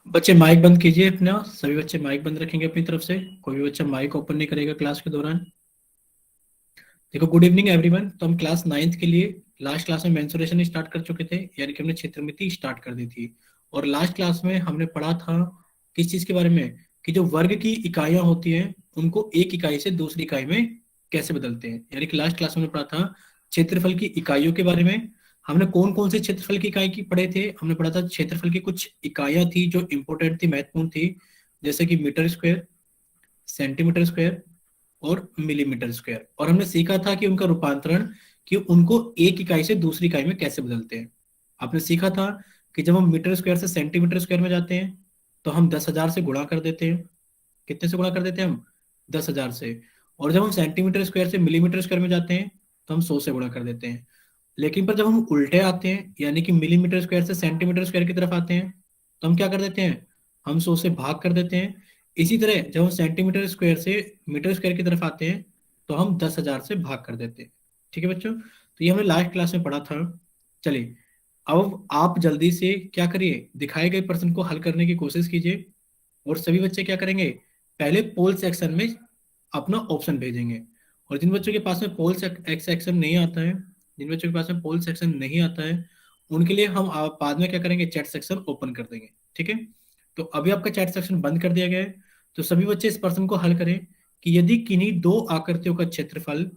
बच्चे माइक बंद कीजिए अपना, सभी बच्चे माइक बंद रखेंगे अपनी तरफ से, कोई भी बच्चा माइक ओपन नहीं करेगा क्लास के दौरान। देखो, गुड इवनिंग एवरीवन। तो हम क्लास 9th के लिए लास्ट क्लास में मेंसुरेशन स्टार्ट कर चुके थे, यानी कि हमने क्षेत्रमिति स्टार्ट कर दी थी। और लास्ट क्लास में हमने पढ़ा था किस चीज के बारे में, कि जो वर्ग की इकाइयां होती हैं उनको एक इकाई से दूसरी इकाई में कैसे बदलते हैं। यानी कि लास्ट क्लास में हमने पढ़ा था क्षेत्रफल की इकाइयों के बारे में। हमने कौन कौन से क्षेत्रफल की इकाई की पढ़े थे, हमने पढ़ा था क्षेत्रफल की कुछ इकाइयां थी जो इंपॉर्टेंट थी, महत्वपूर्ण थी, जैसे कि मीटर स्क्वायर, सेंटीमीटर स्क्वायर और मिलीमीटर स्क्वायर। और हमने सीखा था कि उनका रूपांतरण, कि उनको एक इकाई से दूसरी इकाई में कैसे बदलते हैं। आपने सीखा था कि जब हम मीटर स्क्वायर से सेंटीमीटर स्क्वायर में जाते हैं तो हम 10,000 से गुणा कर देते हैं। कितने से गुणा कर देते हैं हम? 10,000 से। और जब हम सेंटीमीटर स्क्वायर से मिलीमीटर स्क्वायर में जाते हैं तो हम 100 से गुणा कर देते हैं। लेकिन पर जब हम उल्टे आते हैं, यानी कि मिलीमीटर स्क्वायर से सेंटीमीटर स्क्वायर की तरफ आते हैं, तो हम क्या कर देते हैं? हम 100 से भाग कर देते हैं। इसी तरह जब हम सेंटीमीटर स्क्वायर से मीटर स्क्वायर की तरफ आते हैं तो हम 10,000 से भाग कर देते हैं। ठीक है बच्चों, तो ये हमने लास्ट क्लास में पढ़ा था। चलिए, अब आप जल्दी से क्या करिए, दिखाए गए प्रश्न को हल करने की कोशिश कीजिए। और सभी बच्चे क्या करेंगे, पहले पोल सेक्शन में अपना ऑप्शन भेजेंगे। और जिन बच्चों के पास में पोल सेक्शन नहीं आता है, जिन बच्चों के पास में पोल सेक्शन नहीं आता है, उनके लिए हम बाद में क्या करेंगे, चैट सेक्शन ओपन कर देंगे। ठीक है, तो अभी आपका चैट सेक्शन बंद कर दिया गया है। तो सभी बच्चे इस प्रश्न को हल करें कि यदि किन्हीं दो आकृतियों का क्षेत्रफल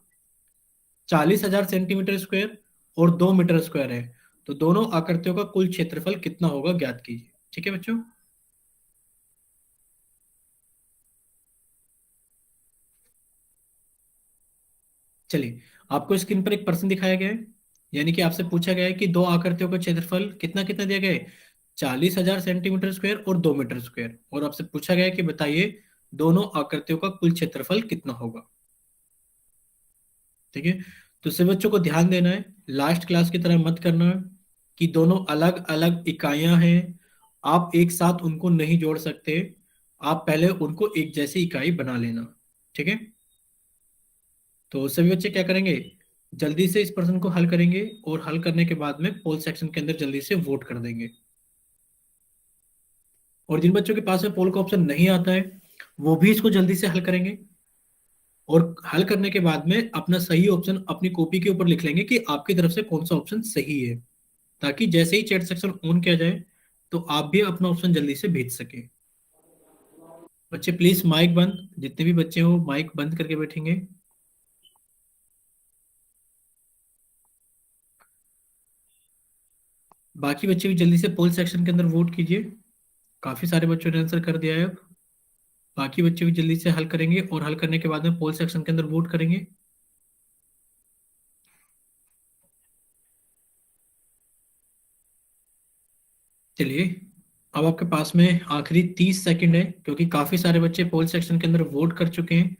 40,000 सेंटीमीटर स्क्वायर और 2 मीटर स्क्वायर है, तो दोनों आकृतियों का कुल क्षेत्रफल कितना होगा, ज्ञात कीजिए। ठीक है बच्चों, चलिए, आपको स्क्रीन पर एक प्रश्न दिखाया गया है, यानी कि आपसे पूछा गया है कि दो आकृतियों का क्षेत्रफल कितना कितना दिया गया है, 40,000 सेंटीमीटर स्क्वायर और 2 मीटर स्क्वायर। और आपसे पूछा गया है कि बताइए दोनों आकृतियों का कुल क्षेत्रफल कितना होगा। ठीक है, तो सभी बच्चों को ध्यान देना है, लास्ट क्लास की तरह मत करना है कि दोनों अलग अलग इकाइयां हैं, आप एक साथ उनको नहीं जोड़ सकते। आप पहले उनको एक जैसी इकाई बना लेना। ठीक है, तो सभी बच्चे क्या करेंगे, जल्दी से इस प्रश्न को हल करेंगे और हल करने के बाद में पोल सेक्शन के अंदर जल्दी से वोट कर देंगे। और जिन बच्चों के पास में पोल का ऑप्शन नहीं आता है वो भी इसको जल्दी से हल करेंगे। और हल करने के बाद में अपना सही ऑप्शन अपनी कॉपी के ऊपर लिख लेंगे कि आपकी तरफ से कौन सा ऑप्शन सही है, ताकि जैसे ही चैट सेक्शन ऑन किया जाए तो आप भी अपना ऑप्शन जल्दी से भेज सके। बच्चे प्लीज माइक बंद, जितने भी बच्चे हो माइक बंद करके बैठेंगे। बाकी बच्चे भी जल्दी से पोल सेक्शन के अंदर वोट कीजिए। काफी सारे बच्चों ने आंसर कर दिया है। अब बाकी बच्चे भी जल्दी से हल करेंगे और हल करने के बाद में पोल सेक्शन के अंदर वोट करेंगे। चलिए, अब आपके पास में आखिरी 30 सेकंड है, क्योंकि काफी सारे बच्चे पोल सेक्शन के अंदर वोट कर चुके हैं।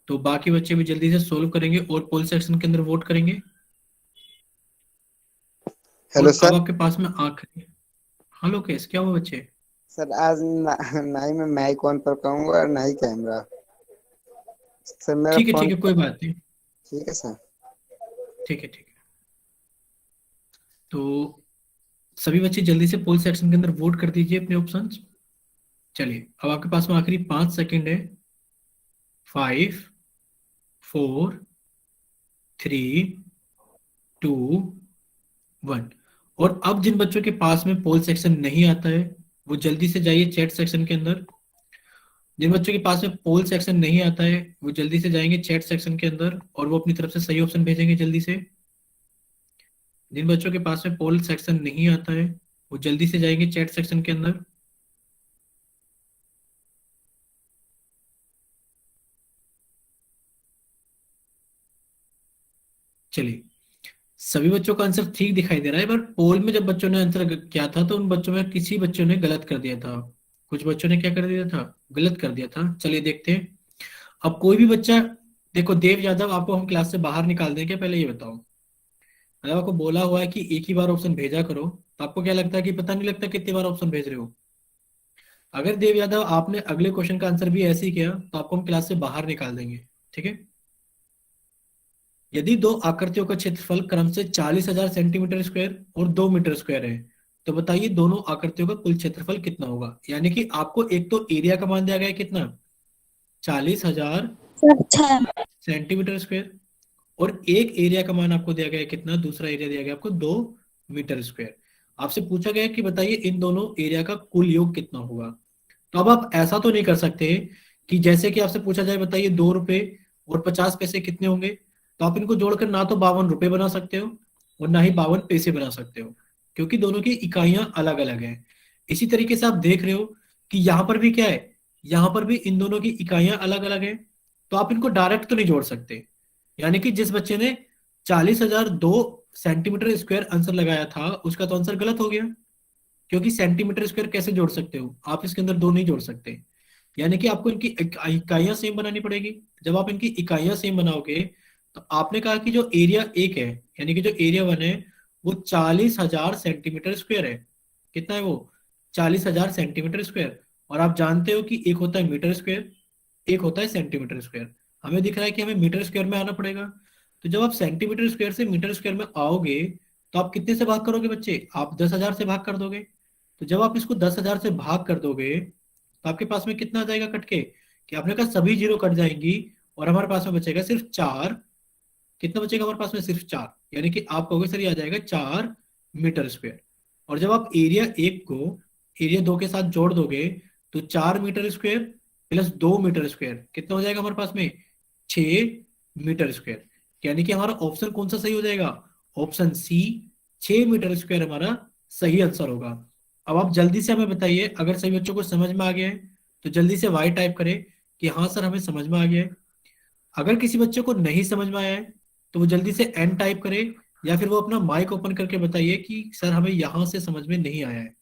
तो बाकी बच्चे भी जल्दी से सोल्व करेंगे और पोल सेक्शन के अंदर वोट करेंगे। हेलो और अब सर। आपके पास में आखिरी, हेलो केस, क्या हुआ बच्चे? सर आज ना ही मैं माइक ऑन पर कहूँगा और ना ही कैमरा। सर मेरा ठीक है फोन। ठीक है, कोई बात नहीं। ठीक है सर। ठीक है ठीक है, तो सभी बच्चे जल्दी से पोल सेक्शन के अंदर वोट कर दीजिए अपने ऑप्शंस। चलिए, अब आपके पास में आखिरी 5 सेकंड है। 5, 4, 3, 2, 1। और अब जिन बच्चों के पास में पोल सेक्शन नहीं आता है वो जल्दी से जाइए चैट सेक्शन के अंदर। जिन बच्चों के पास में पोल सेक्शन नहीं आता है वो जल्दी से जाएंगे चैट सेक्शन के अंदर और वो अपनी तरफ से सही ऑप्शन भेजेंगे जल्दी से। जिन बच्चों के पास में पोल सेक्शन नहीं आता है वो जल्दी से जाएंगे चैट सेक्शन के अंदर। चलिए, सभी बच्चों का आंसर ठीक दिखाई दे रहा है, पर पोल में जब बच्चों ने आंसर किया था तो उन बच्चों में किसी बच्चों ने गलत कर दिया था। कुछ बच्चों ने क्या कर दिया था, गलत कर दिया था। चलिए देखते हैं। अब कोई भी बच्चा, देखो देव यादव, आपको हम क्लास से बाहर निकाल दें क्या, पहले ये बताओ। अगर आपको बोला हुआ है कि एक ही बार ऑप्शन भेजा करो, तो आपको क्या लगता है कि पता नहीं लगता कितनी बार ऑप्शन भेज रहे हो? अगर देव यादव आपने अगले क्वेश्चन का आंसर भी ऐसे ही किया तो आपको हम क्लास से बाहर निकाल देंगे। ठीक है, यदि दो आकृतियों का क्षेत्रफल क्रम से 40,000 सेंटीमीटर स्क्वायर और 2 मीटर स्क्वायर है, तो बताइए दोनों आकृतियों का कुल क्षेत्रफल कितना होगा। यानी कि आपको एक तो एरिया का मान दिया गया है कितना, 40,000 सर 6। सेंटीमीटर स्क्वायर, और एक एरिया का मान आपको दिया गया है कितना, दूसरा एरिया दिया गया आपको 2 मीटर स्क्वायर। आपसे पूछा गया है कि बताइए इन दोनों एरिया का कुल योग कितना होगा। तो अब आप ऐसा तो नहीं कर सकते कि जैसे कि आपसे पूछा जाए बताइए 2 रुपए और 50 पैसे कितने होंगे, तो आप इनको जोड़कर ना तो 52 रुपए बना सकते हो और ना ही 52 पैसे बना सकते हो, क्योंकि दोनों की इकाइयां अलग अलग हैं। इसी तरीके से आप देख रहे हो कि यहाँ पर भी क्या है, यहाँ पर भी इन दोनों की इकाइयां अलग अलग हैं, तो आप इनको डायरेक्ट तो नहीं जोड़ सकते। यानी कि जिस बच्चे ने 40,002 सेंटीमीटर स्क्वायर आंसर लगाया था उसका तो आंसर गलत हो गया, क्योंकि सेंटीमीटर स्क्वायर कैसे जोड़ सकते हो आप, इसके अंदर दो नहीं जोड़ सकते। यानी कि आपको इनकी इकाइयां सेम बनानी पड़ेगी। जब आप इनकी इकाइयां सेम बनाओगे तो आपने कहा कि जो एरिया एक है, यानी कि जो एरिया वन है, वो 40,000 सेंटीमीटर स्क्वायर है। कितना है वो, 40,000 सेंटीमीटर स्क्वायर। और आप जानते हो कि एक होता है मीटर स्क्वायर, एक होता है सेंटीमीटर स्क्वायर। हमें दिख रहा है कि हमें मीटर स्क्वायर में आना पड़ेगा। तो जब आप सेंटीमीटर स्क्वायर से मीटर स्क्वायर में आओगे तो आप कितने से भाग करोगे बच्चे, आप 10,000 से भाग कर दोगे। तो जब आप इसको 10,000 से भाग कर दोगे तो आपके पास में कितना आ जाएगा कट के, कि आपने कहा सभी जीरो कट जाएंगी और हमारे पास में बचेगा सिर्फ 4। कितना बचेगा हमारे पास में, सिर्फ 4। यानी कि आप कहोगे सर ये आ जाएगा 4 मीटर स्क्वायर। और जब आप एरिया एक को एरिया दो के साथ जोड़ दोगे तो 4 metre square plus 2 metre square कितना हो जाएगा हमारे पास में, 6 मीटर स्क्वायर। यानी कि हमारा ऑप्शन कौन सा सही हो जाएगा, ऑप्शन सी, 6 मीटर स्क्वायर हमारा सही आंसर होगा। अब आप जल्दी से हमें बताइए, अगर सभी बच्चों को समझ में आ गया है तो जल्दी से वाई टाइप करें कि हाँ सर हमें समझ में आ गया है। अगर किसी बच्चे को नहीं समझ में आया है तो वो जल्दी से एन टाइप करे, या फिर वो अपना माइक ओपन करके बताइए कि सर हमें यहां से समझ में नहीं आया है।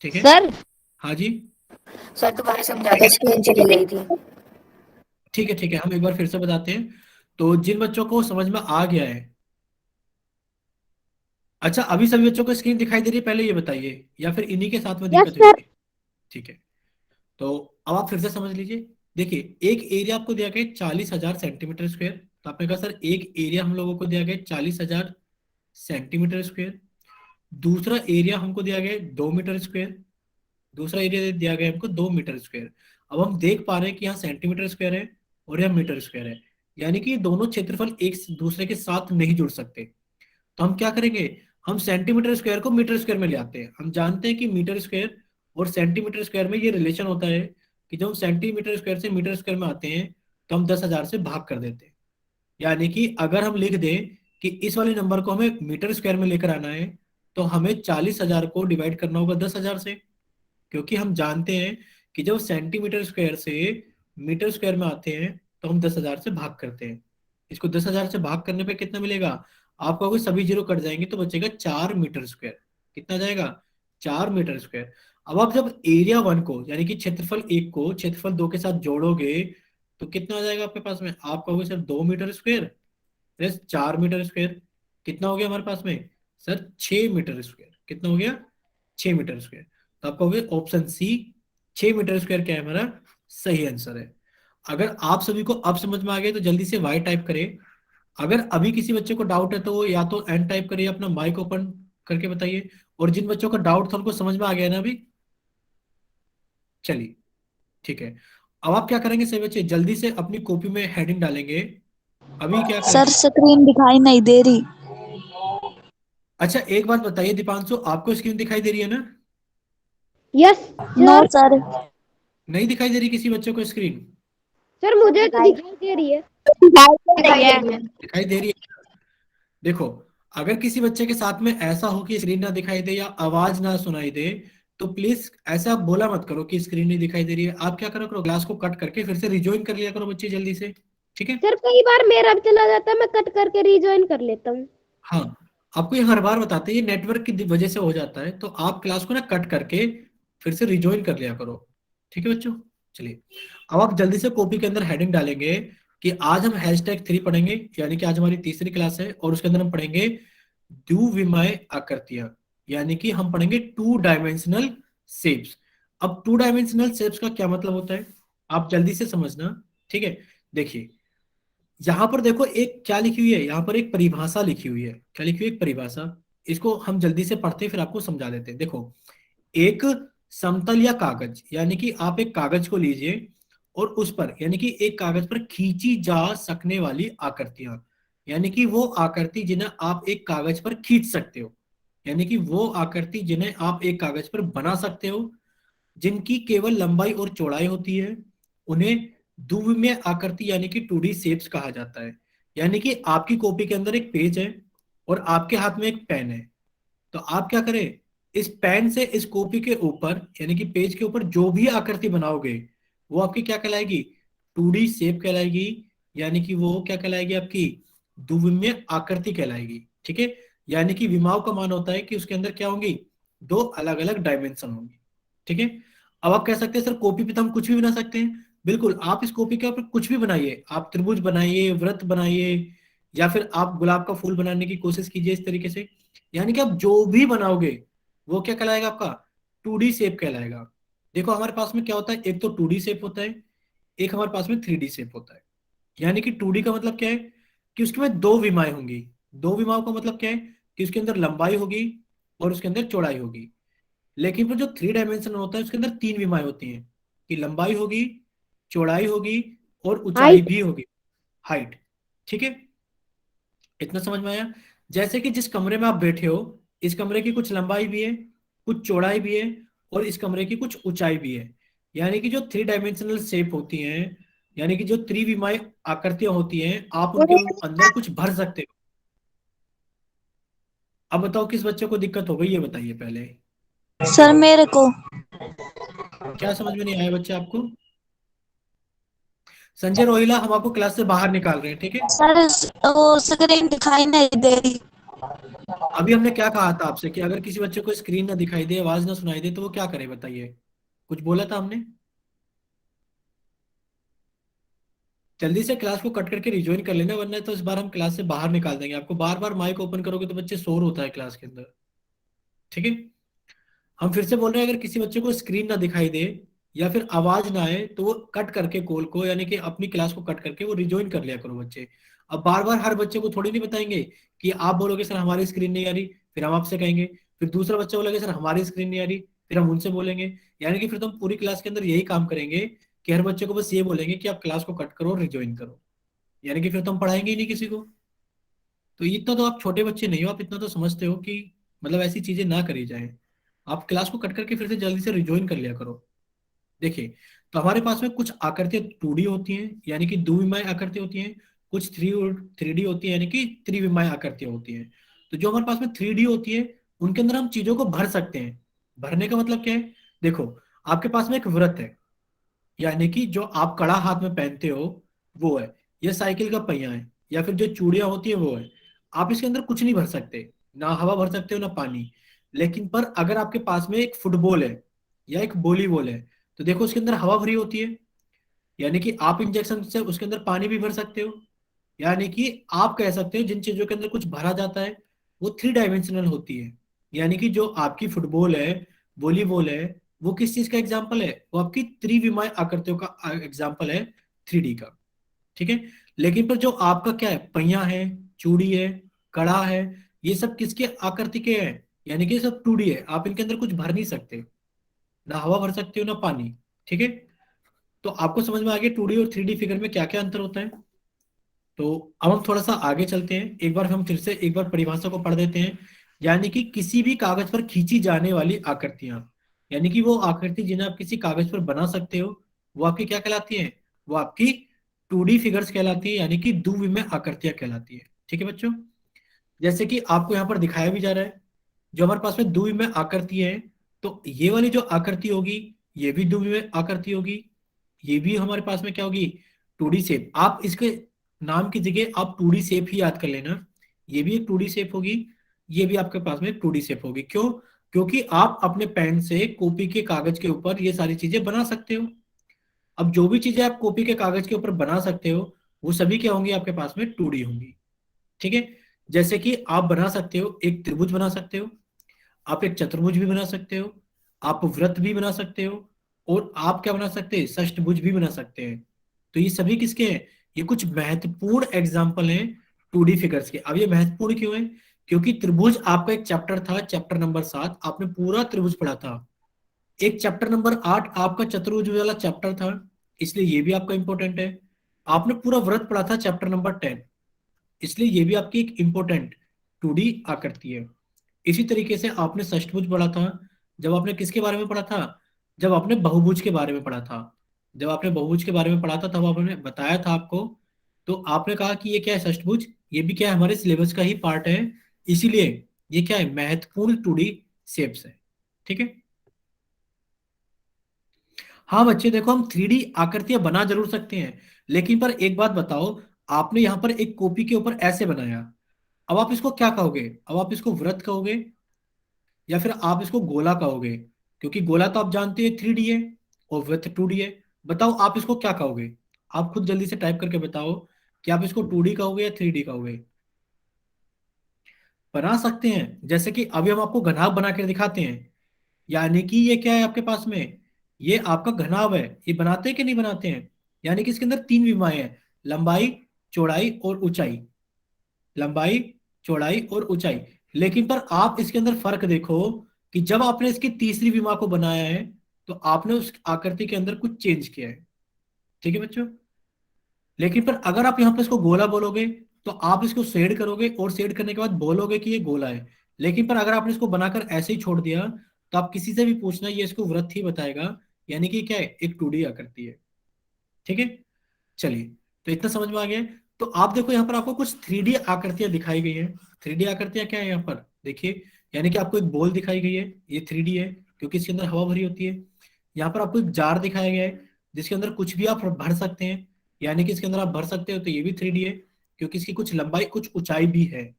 ठीक है, सर हाँ जी, सर दोबारा समझाते, स्क्रीन चली गई थी। ठीक है ठीक है, हम एक बार फिर से बताते हैं। तो जिन बच्चों को समझ में आ गया है, अच्छा अभी सभी बच्चों को स्क्रीन दिखाई दे रही है पहले ये बताइए, या फिर इन्हीं के साथ में यस दिक्कत हुई सर। थी। ठीक है, तो अब आप फिर से समझ लीजिए। देखिए एक एरिया आपको दिया गया 40,000 सेंटीमीटर स्क्वायर, तो आपने कहा सर एक एरिया हम लोगों को दिया गया 40,000 सेंटीमीटर स्क्वायर। दूसरा एरिया हमको दिया गया 2 मीटर स्क्वायर, दूसरा एरिया दिया गया हमको 2 मीटर स्क्वायर। अब हम देख पा रहे हैं कि यहाँ सेंटीमीटर स्क्वायर है और यहाँ मीटर स्क्वायर है, यानी कि ये दोनों क्षेत्रफल एक दूसरे के साथ नहीं जुड़ सकते। तो हम क्या करेंगे, हम सेंटीमीटर स्क्वायर को मीटर स्क्वायर में ले आते हैं। हम जानते हैं कि मीटर स्क्वायर और सेंटीमीटर स्क्वायर में ये रिलेशन होता है कि जब हम सेंटीमीटर स्क्वायर से मीटर स्क्वायर में आते हैं तो हम 10,000 से भाग कर देते हैं। यानी कि अगर हम लिख दें कि इस वाले नंबर को हमें मीटर स्क्वायर में लेकर आना है तो हमें 40,000 को डिवाइड करना होगा 10,000 से, क्योंकि हम जानते हैं कि जब सेंटीमीटर स्क्वायर से मीटर स्क्वायर में आते हैं तो हम 10,000 से भाग करते हैं। इसको 10,000 से भाग करने पे कितना मिलेगा, आप कहोगे सभी जीरो कट जाएंगे तो बचेगा 4 मीटर स्क्वायर। कितना जाएगा, 4 मीटर स्क्वायर। अब आप जब एरिया वन को यानी कि क्षेत्रफल एक को क्षेत्रफल दो के साथ जोड़ोगे तो कितना आ जाएगा आपके पास में, आप कहोगे sir 2 metre square plus 4 metre square कितना हो गया हमारे पास में, सर 6 मीटर स्क्वायर। कितना हो गया, 6 मीटर स्क्वायर। तो आप कहोगे ऑप्शन सी, 6 मीटर स्क्वायर क्या है हमारा सही आंसर है। अगर आप सभी को अब समझ में आ गया तो जल्दी से वाई टाइप करें। अगर अभी किसी बच्चे को डाउट है तो वो या तो एन टाइप करे या अपना माइक ओपन करके बताइए। और जिन बच्चों का डाउट था उनको समझ में आ गया ना अभी, चलिए ठीक है। अब आप क्या करेंगे सभी बच्चे, जल्दी से अपनी कॉपी में हेडिंग डालेंगे। अभी क्या सर करेंगे, स्क्रीन दिखाई नहीं दे रही। अच्छा एक बात बताइए दीपांशु, आपको स्क्रीन दिखाई दे रही है ना, यस नो सर। सर। नहीं दिखाई दे रही किसी बच्चे को स्क्रीन, सर मुझे तो दिखाई दे रही है। दिखाई दे रही है। देखो अगर किसी बच्चे के साथ में ऐसा हो कि स्क्रीन ना दिखाई दे या आवाज ना सुनाई दे तो प्लीज ऐसा बोला मत करो कि स्क्रीन नहीं दिखाई दे रही है। आप क्या करो, क्लास को कट करके फिर से रिज्वाइन कर लिया करो बच्चे जल्दी से, ठीक है। सर कई बार मेरा भी चला जाता है, मैं कट करके रिज्वाइन कर लेता हूँ। हाँ, आपको ये हर बार बताते हैं, ये नेटवर्क की वजह से हो जाता है, तो आप क्लास को ना कट करके फिर से रिज्वाइन कर लिया करो, ठीक है बच्चों। चलिए अब आप जल्दी से कॉपी के अंदर हेडिंग डालेंगे कि आज हम #3 पढ़ेंगे, यानी कि आज हमारी तीसरी क्लास है और उसके अंदर हम पढ़ेंगे द्विविमीय आकृतियां, यानी कि हम पढ़ेंगे 2 डायमेंशनल शेप्स। अब 2 डायमेंशनल शेप्स का क्या मतलब होता है आप जल्दी से समझना, ठीक है। देखिए यहाँ पर देखो एक क्या लिखी हुई है, यहाँ पर एक परिभाषा लिखी हुई है। क्या लिखी हुई है? एक परिभाषा। इसको हम जल्दी से पढ़ते हैं फिर आपको समझा देते हैं। देखो, एक समतल या कागज, यानी कि आप एक कागज को लीजिए और उस पर, यानी कि एक कागज पर खींची जा सकने वाली आकृतियां, यानी कि वो आकृति जिन्हें आप एक कागज पर खींच सकते हो, यानी कि वो आकृति जिन्हें आप एक कागज पर बना सकते हो, जिनकी केवल लंबाई और चौड़ाई होती है, उन्हें द्विविमीय आकृति यानी कि 2D शेप्स कहा जाता है। यानी कि आपकी कॉपी के अंदर एक पेज है और आपके हाथ में एक पेन है, तो आप क्या करें, इस पेन से इस कॉपी के ऊपर यानी कि पेज के ऊपर जो भी आकृति बनाओगे वो आपकी क्या कहलाएगी? 2D शेप कहलाएगी, यानी कि वो क्या कहलाएगी? आपकी द्विविमीय आकृति कहलाएगी। ठीक है, यानी कि विमाओं का मान होता है कि उसके अंदर क्या होंगी? दो अलग अलग डायमेंशन होंगी। ठीक है, अब आप कह सकते हैं सर कॉपी पे तो हम कुछ भी बना सकते हैं। बिल्कुल, आप इस कॉपी के ऊपर कुछ भी बनाइए, आप त्रिभुज बनाइए, वृत्त बनाइए, या फिर आप गुलाब का फूल बनाने की कोशिश कीजिए इस तरीके से। यानी कि आप जो भी बनाओगे वो क्या कहलाएगा? आपका 2D शेप कहलाएगा। देखो हमारे पास में क्या होता है, एक तो 2D शेप होता है, एक हमारे पास में 3D शेप होता है। यानी कि 2D का मतलब क्या है कि उसके में दो विमाएं होंगी। दो विमाओं का मतलब क्या है कि उसके अंदर लंबाई होगी और उसके अंदर चौड़ाई होगी। लेकिन फिर जो 3 डायमेंशन होता है उसके अंदर तीन विमाएं होती हैं, कि लंबाई होगी, चौड़ाई होगी और ऊंचाई हाइट। भी होगी, हाइट। ठीक है, इतना समझ में आया? जैसे कि जिस कमरे में आप बैठे हो, इस कमरे की कुछ लंबाई भी है, कुछ चौड़ाई भी है, और इस कमरे की कुछ ऊंचाई भी है। यानी कि जो 3 डायमेंशनल शेप होती हैं, यानी कि जो त्रिविमीय आकृतियां होती हैं, आप उनके अंदर कुछ भर सकते हो। अब बताओ किस बच्चे को दिक्कत हो गई, ये बताइए पहले। सर मेरे को। क्या समझ में नहीं आया बच्चे आपको? संजय रोहिला, हम आपको क्लास से बाहर निकाल रहे हैं, ठीक है? सर वो स्क्रीन दिखाई नहीं दे रही। अभी हमने क्या कहा था आपसे कि अगर किसी बच्चे को स्क्रीन ना दिखाई दे, आवाज ना सुनाई दे, तो वो क्या करे बताइए? कुछ बोला था हमने? जल्दी से क्लास को कट करके रिज्वाइन कर लेना, वरना तो इस बार हम क्लास से बाहर निकाल देंगे आपको। बार बार माइक ओपन करोगे तो बच्चे शोर होता है क्लास के अंदर। ठीक है, हम फिर से बोल रहे हैं, अगर किसी बच्चे को स्क्रीन ना दिखाई दे या फिर आवाज ना आए तो वो कट करके कॉल को, यानी कि अपनी क्लास को कट करके वो रिज्वाइन कर लिया करो बच्चे। अब बार बार हर बच्चे को थोड़ी नहीं बताएंगे कि आप बोलोगे सर हमारी स्क्रीन नहीं आ रही, फिर हम आपसे कहेंगे, फिर दूसरा बच्चा बोलेगा सर हमारी स्क्रीन नहीं आ रही, फिर हम उनसे बोलेंगे। यानी कि फिर तो हम पूरी क्लास के अंदर यही काम करेंगे कि हर बच्चे को बस ये बोलेंगे कि आप क्लास को कट करो और रिज्वाइन करो। यानी कि फिर तो हम पढ़ाएंगे ही नहीं किसी को। तो इतना तो आप छोटे बच्चे नहीं हो, आप इतना तो समझते हो कि मतलब ऐसी चीजें ना करी जाए। आप क्लास को कट करके फिर से जल्दी से रिज्वाइन कर लिया करो। देखिए, तो हमारे पास में कुछ आकृतियां 2D होती हैं, यानी कि द्विविमीय आकृति होती हैं, कुछ 3D होती है, यानी कि त्रिविमीय आकृतियां होती हैं। तो जो हमारे पास में 3D होती है उनके अंदर हम चीजों को भर सकते हैं। भरने का मतलब क्या है? देखो, आपके पास में एक वृत्त है, यानी कि जो आप कड़ा हाथ में पहनते हो वो है, या साइकिल का पहिया है, या फिर जो चूड़ियां होती है वो है। आप इसके अंदर कुछ नहीं भर सकते, ना हवा भर सकते हो ना पानी। लेकिन पर अगर आपके पास में एक फुटबॉल है या एक वॉलीबॉल है, तो देखो उसके अंदर हवा भरी होती है, यानी कि आप इंजेक्शन से उसके अंदर पानी भी भर सकते हो। यानी कि आप कह सकते हो जिन चीजों के अंदर कुछ भरा जाता है वो 3 डायमेंशनल होती है। यानी कि जो आपकी फुटबॉल है, वॉलीबॉल है, वो किस चीज का एग्जाम्पल है? वो आपकी त्रिविमीय आकृतियों का एग्जाम्पल है, 3D का। ठीक है, लेकिन पर जो आपका क्या है, पहिया है, चूड़ी है, कड़ा है, ये सब किसके आकृति के हैं? यानी कि ये सब 2D है, आप इनके अंदर कुछ भर नहीं सकते, ना हवा भर सकते हो ना पानी। ठीक है, तो आपको समझ में आ गया 2D और 3D फिगर में क्या क्या अंतर होता है। तो अब हम थोड़ा सा आगे चलते हैं, एक बार हम फिर से एक बार परिभाषा को पढ़ देते हैं। यानी कि किसी भी कागज पर खींची जाने वाली आकृतियां, यानी कि वो आकृति जिन्हें आप किसी कागज पर बना सकते हो, वो आपकी क्या कहलाती है? वो आपकी 2D फिगर्स कहलाती है, यानी कि द्विविमीय आकृतियां कहलाती है। ठीक है बच्चों, जैसे कि आपको यहाँ पर दिखाया भी जा रहा है, जो हमारे पास में द्विविमीय आकृति है, तो ये वाली जो आकृति होगी ये भी द्विविमीय आकृति होगी, ये भी हमारे पास में क्या होगी? 2D shape. आप इसके नाम की जगह आप 2D शेप ही याद कर लेना, ये भी एक 2D शेप होगी, ये भी आपके पास में 2D शेप होगी। क्यों? क्योंकि आप अपने पेन से कॉपी के कागज के ऊपर ये सारी चीजें बना सकते हो। अब जो भी चीजें आप कॉपी के कागज के ऊपर बना सकते हो वो सभी क्या होंगी? आपके पास में 2D होंगी। ठीक है, जैसे कि आप बना सकते हो, एक त्रिभुज बना सकते हो, आप एक चतुर्भुज भी बना सकते हो, आप वृत्त भी बना सकते हो, और आप क्या बना सकते हैं? षष्ठभुज भी बना सकते हैं। तो ये सभी किसके हैं? ये कुछ महत्वपूर्ण एग्जाम्पल हैं 2D फिगर्स के। अब ये महत्वपूर्ण क्यों है? क्योंकि त्रिभुज आपका एक चैप्टर था, चैप्टर नंबर 7 आपने पूरा त्रिभुज पढ़ा था। एक चैप्टर नंबर 8 आपका चतुर्भुज वाला चैप्टर था, इसलिए ये भी आपका इंपॉर्टेंट है। आपने पूरा व्रत पढ़ा था चैप्टर नंबर 10, इसलिए ये भी आपकी एक इंपॉर्टेंट 2D आकृति है। इसी तरीके से आपने षष्ठभुज पढ़ा था। जब आपने किसके बारे में पढ़ा था? जब आपने बहुभुज के बारे में पढ़ा था। जब आपने बहुभुज के बारे में पढ़ा था तब आपने बताया था आपको, तो आपने कहा कि ये क्या है, षष्ठभुज, ये भी क्या है, हमारे सिलेबस का ही पार्ट है, इसीलिए ये क्या है, महत्वपूर्ण 2D शेप्स है। ठीक है। हाँ बच्चे देखो, हम 3D आकृतियां बना जरूर सकते हैं, लेकिन पर एक बात बताओ, आपने यहाँ पर एक कॉपी के ऊपर ऐसे बनाया, अब आप इसको क्या कहोगे? अब आप इसको व्रत कहोगे या फिर आप इसको गोला कहोगे? क्योंकि गोला तो आप जानते हैं 3D है और वृत्त 2D है। बताओ आप इसको क्या कहोगे? आप खुद जल्दी से टाइप करके बताओ कि आप इसको 2D कहोगे या 3D कहोगे। बना सकते हैं, जैसे कि अभी हम आपको घनाभ बना के दिखाते हैं, यानी कि ये क्या है आपके पास में, ये आपका घनाभ है। ये बनाते हैं कि नहीं बनाते हैं? यानी कि इसके अंदर 3 विमाएं हैं, लंबाई, चौड़ाई और ऊंचाई। लंबाई, चौड़ाई और ऊंचाई। लेकिन पर आप इसके अंदर फर्क देखो कि जब आपने इसकी तीसरी विमा को बनाया है तो आपने उस आकृति के अंदर कुछ चेंज किया है। ठीक है बच्चों। लेकिन पर अगर आप यहाँ पे इसको गोला बोलोगे तो आप इसको शेड करोगे और शेड करने के बाद बोलोगे कि ये गोला है। लेकिन पर अगर आपने इसको बनाकर ऐसे ही छोड़ दिया तो आप किसी से भी पूछना, ये इसको वृत्त ही बताएगा, यानी कि क्या है, एक 2D आकृति है। ठीक है। चलिए, तो इतना समझ में आ गया है? तो आप देखो यहाँ पर आपको कुछ 3D आकृतियां दिखाई गई हैं। 3D आकृतियां क्या है यहाँ पर देखिए, यानी कि आपको एक बॉल दिखाई गई है, ये 3D है क्योंकि इसके अंदर हवा भरी होती है। यहाँ पर आपको एक जार दिखाया गया है जिसके अंदर कुछ भी आप भर सकते हैं, यानी कि इसके अंदर आप भर सकते हो, तो ये भी 3D है क्योंकि इसकी कुछ लंबाई कुछ ऊंचाई भी है।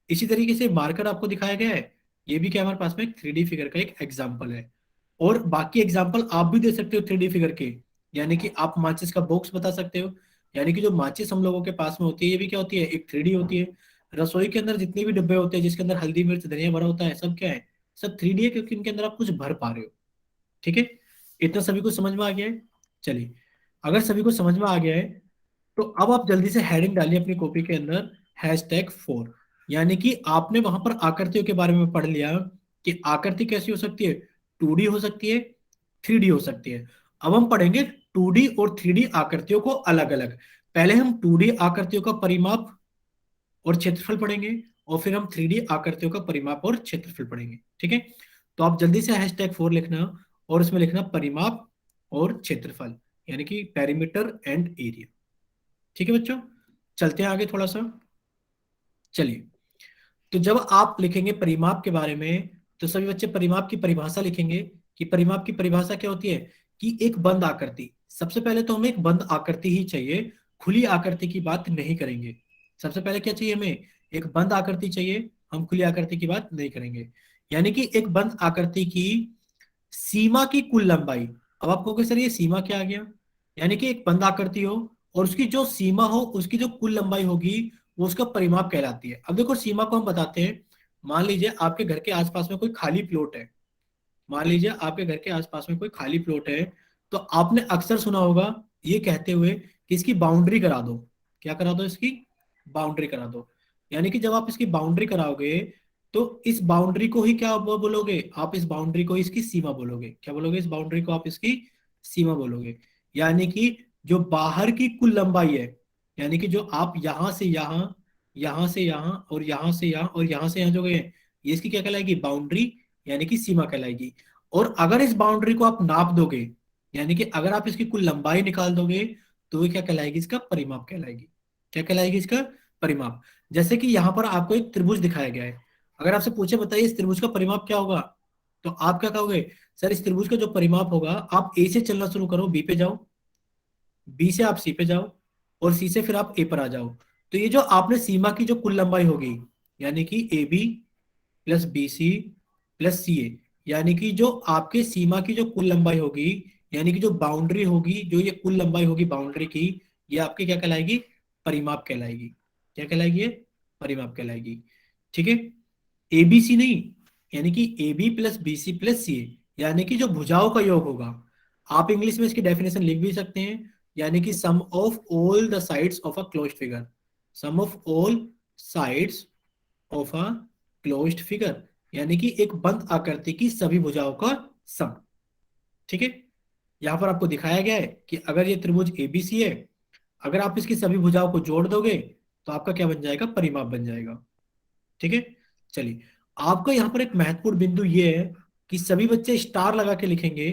इसी तरीके से मार्कर आपको दिखाया गया है, ये भी क्या हमारे पास में एक 3D फिगर का एक एग्जाम्पल है। और बाकी एग्जाम्पल आप भी दे सकते हो 3D फिगर के, यानी कि आप माचिस का बॉक्स बता सकते हो, यानी कि जो माचिस हम लोगों के पास में होती है ये भी क्या होती है, एक 3D होती है। रसोई के अंदर जितने भी डिब्बे होते हैं जिसके अंदर हल्दी मिर्च धनिया भरा होता है, सब क्या है, सब 3D है क्योंकि इनके अंदर आप कुछ भर पा रहे हो। ठीक है। इतना सभी को समझ में आ गया है? चलिए, अगर सभी को समझ में आ गया है तो अब आप जल्दी से हेडिंग डालिए अपनी कॉपी के अंदर, #4। यानी कि आपने वहां पर आकृतियों के बारे में पढ़ लिया कि आकृति कैसी हो सकती है, 2D हो सकती है, 3D हो सकती है। अब हम पढ़ेंगे 2D और 3D आकृतियों को अलग अलग। पहले हम 2D आकृतियों का परिमाप और क्षेत्रफल पढ़ेंगे और फिर हम 3D आकृतियों का परिमाप और क्षेत्रफल पढ़ेंगे। ठीक है। तो आप जल्दी से #4 लिखना और उसमें लिखना परिमाप और क्षेत्रफल, यानी कि पेरीमीटर एंड एरिया। ठीक है बच्चों, चलते हैं आगे थोड़ा सा। चलिए, तो जब आप लिखेंगे परिमाप के बारे में तो सभी बच्चे परिमाप की परिभाषा लिखेंगे कि परिमाप की परिभाषा क्या होती है, कि एक बंद आकृति। सबसे पहले तो हमें एक बंद आकृति ही चाहिए, खुली आकृति की बात नहीं करेंगे। सबसे पहले क्या चाहिए हमें, एक बंद आकृति चाहिए, हम खुली आकृति की बात नहीं करेंगे। यानी कि एक बंद आकृति की सीमा की कुल लंबाई। अब आप कहोगे सर ये सीमा क्या आ गया, यानी कि एक बंद आकृति हो और उसकी जो सीमा हो, उसकी जो कुल लंबाई होगी वो उसका परिमाप कहलाती है। अब देखो सीमा को हम बताते हैं, मान लीजिए आपके घर के आसपास में कोई खाली प्लॉट है, मान लीजिए आपके घर के आसपास में कोई खाली प्लॉट है, तो आपने अक्सर सुना होगा ये कहते हुए कि इसकी बाउंड्री करा दो। क्या करा दो, इसकी बाउंड्री करा दो। यानी कि जब आप इसकी बाउंड्री कराओगे तो इस बाउंड्री को ही क्या वो बोलोगे, आप इस बाउंड्री को इसकी सीमा बोलोगे। क्या बोलोगे, इस बाउंड्री को आप इसकी सीमा बोलोगे। यानी कि जो बाहर की कुल लंबाई है, यानी कि जो आप यहां से यहां, यहां से यहां और यहां से यहां और यहां से यहां जो गए, ये इसकी क्या कहलाएगी, बाउंड्री, यानी कि सीमा कहलाएगी। और अगर इस बाउंड्री को आप नाप दोगे, यानी कि अगर आप इसकी कुल लंबाई निकाल दोगे, तो ये क्या कहलाएगी, इसका परिमाप कहलाएगी। क्या कहलाएगी, इसका परिमाप। जैसे कि यहाँ पर आपको एक त्रिभुज दिखाया गया है, अगर आपसे पूछे बताइए इस त्रिभुज का परिमाप क्या होगा, तो आप क्या कहोगे, सर इस त्रिभुज का जो परिमाप होगा, आप ए से चलना शुरू करो, बी पे जाओ, बी से आप सी पे जाओ और सी से फिर आप ए पर आ जाओ। तो ये जो आपने सीमा की जो कुल लंबाई होगी, यानी कि A B plus B C plus C A, यानी कि जो आपके सीमा की जो कुल लंबाई होगी, यानी कि जो बाउंड्री होगी, जो ये कुल लंबाई होगी बाउंड्री की, ये आपकी क्या कहलाएगी, परिमाप कहलाएगी। क्या कहलाएगी, ये परिमाप कहलाएगी। ठीक है। एबीसी नहीं, यानी कि A B plus B C plus C A, यानी कि जो भुजाओं का योग होगा। आप इंग्लिश में इसकी डेफिनेशन लिख भी सकते हैं यानी कि sum of all the sides of a closed figure, sum of all sides of a closed figure, यानी कि एक बंद आकृति की सभी भुजाओं का सम। ठीक है, यहां पर आपको दिखाया गया है कि अगर ये त्रिभुज एबीसी है, अगर आप इसकी सभी भुजाओं को जोड़ दोगे तो आपका क्या बन जाएगा, परिमाप बन जाएगा। ठीक है, चलिए आपका यहाँ पर एक महत्वपूर्ण बिंदु ये है कि सभी बच्चे स्टार लगा के लिखेंगे।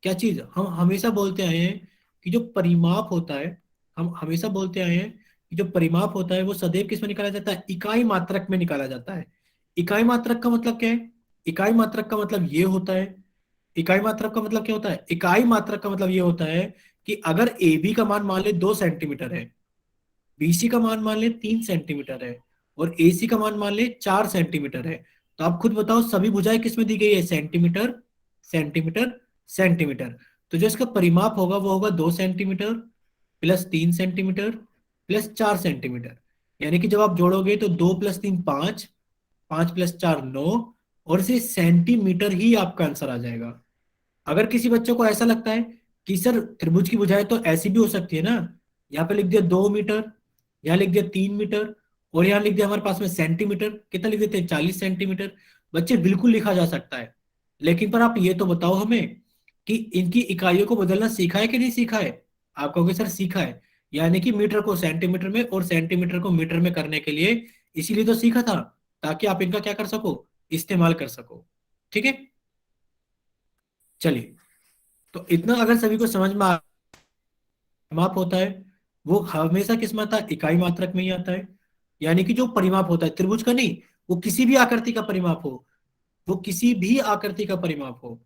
क्या चीज, हम हमेशा बोलते आए हैं कि जो परिमाप होता है, हम हमेशा बोलते आए हैं कि जो परिमाप होता है वो सदैव किस में निकाला जाता है, इकाई मात्रक में निकाला जाता है। इकाई मात्रक का मतलब क्या है, इकाई मात्रक का मतलब ये होता है, इकाई मात्रक का मतलब क्या होता है, इकाई मात्रक का मतलब ये होता है कि अगर ए बी का मान मान ले 2 सेंटीमीटर है, बीसी का मान मान ले 3 सेंटीमीटर है, और एसी का मान मान ले 4 सेंटीमीटर है, तो आप खुद बताओ सभी भुजाएं किस में दी गई है, सेंटीमीटर सेंटीमीटर सेंटीमीटर। तो जो इसका परिमाप होगा वो होगा 2 centimetre plus 3 centimetre plus 4 centimetre. यानी कि जब आप जोड़ोगे तो 2 + 3 5, 5 + 4 9, और इसे सेंटीमीटर ही आपका आंसर आ जाएगा। अगर किसी बच्चे को ऐसा लगता है कि सर त्रिभुज की भुजाएं तो ऐसी भी हो सकती है ना, यहाँ पे लिख दिया 2 मीटर, यहाँ लिख दिया 3 मीटर, और यहाँ लिख दिया हमारे पास में सेंटीमीटर, कितना लिख देते हैं, 40 सेंटीमीटर। बच्चे बिल्कुल लिखा जा सकता है, लेकिन पर आप ये तो बताओ हमें कि इनकी इकाइयों को बदलना सीखा है कि नहीं सीखा है। आप कहोगे सर सीखा है, यानी कि मीटर को सेंटीमीटर में और सेंटीमीटर को मीटर में करने के लिए इसीलिए तो सीखा था, ताकि आप इनका क्या कर सको, इस्तेमाल कर सको। ठीक है, चलिए तो इतना अगर सभी को समझ में परिमाप होता है वो हमेशा किस में आता है, इकाई मात्रक में ही आता है। यानी कि जो परिमाप होता है त्रिभुज का नहीं, वो किसी भी आकृति का परिमाप हो, वो किसी भी आकृति का परिमाप हो,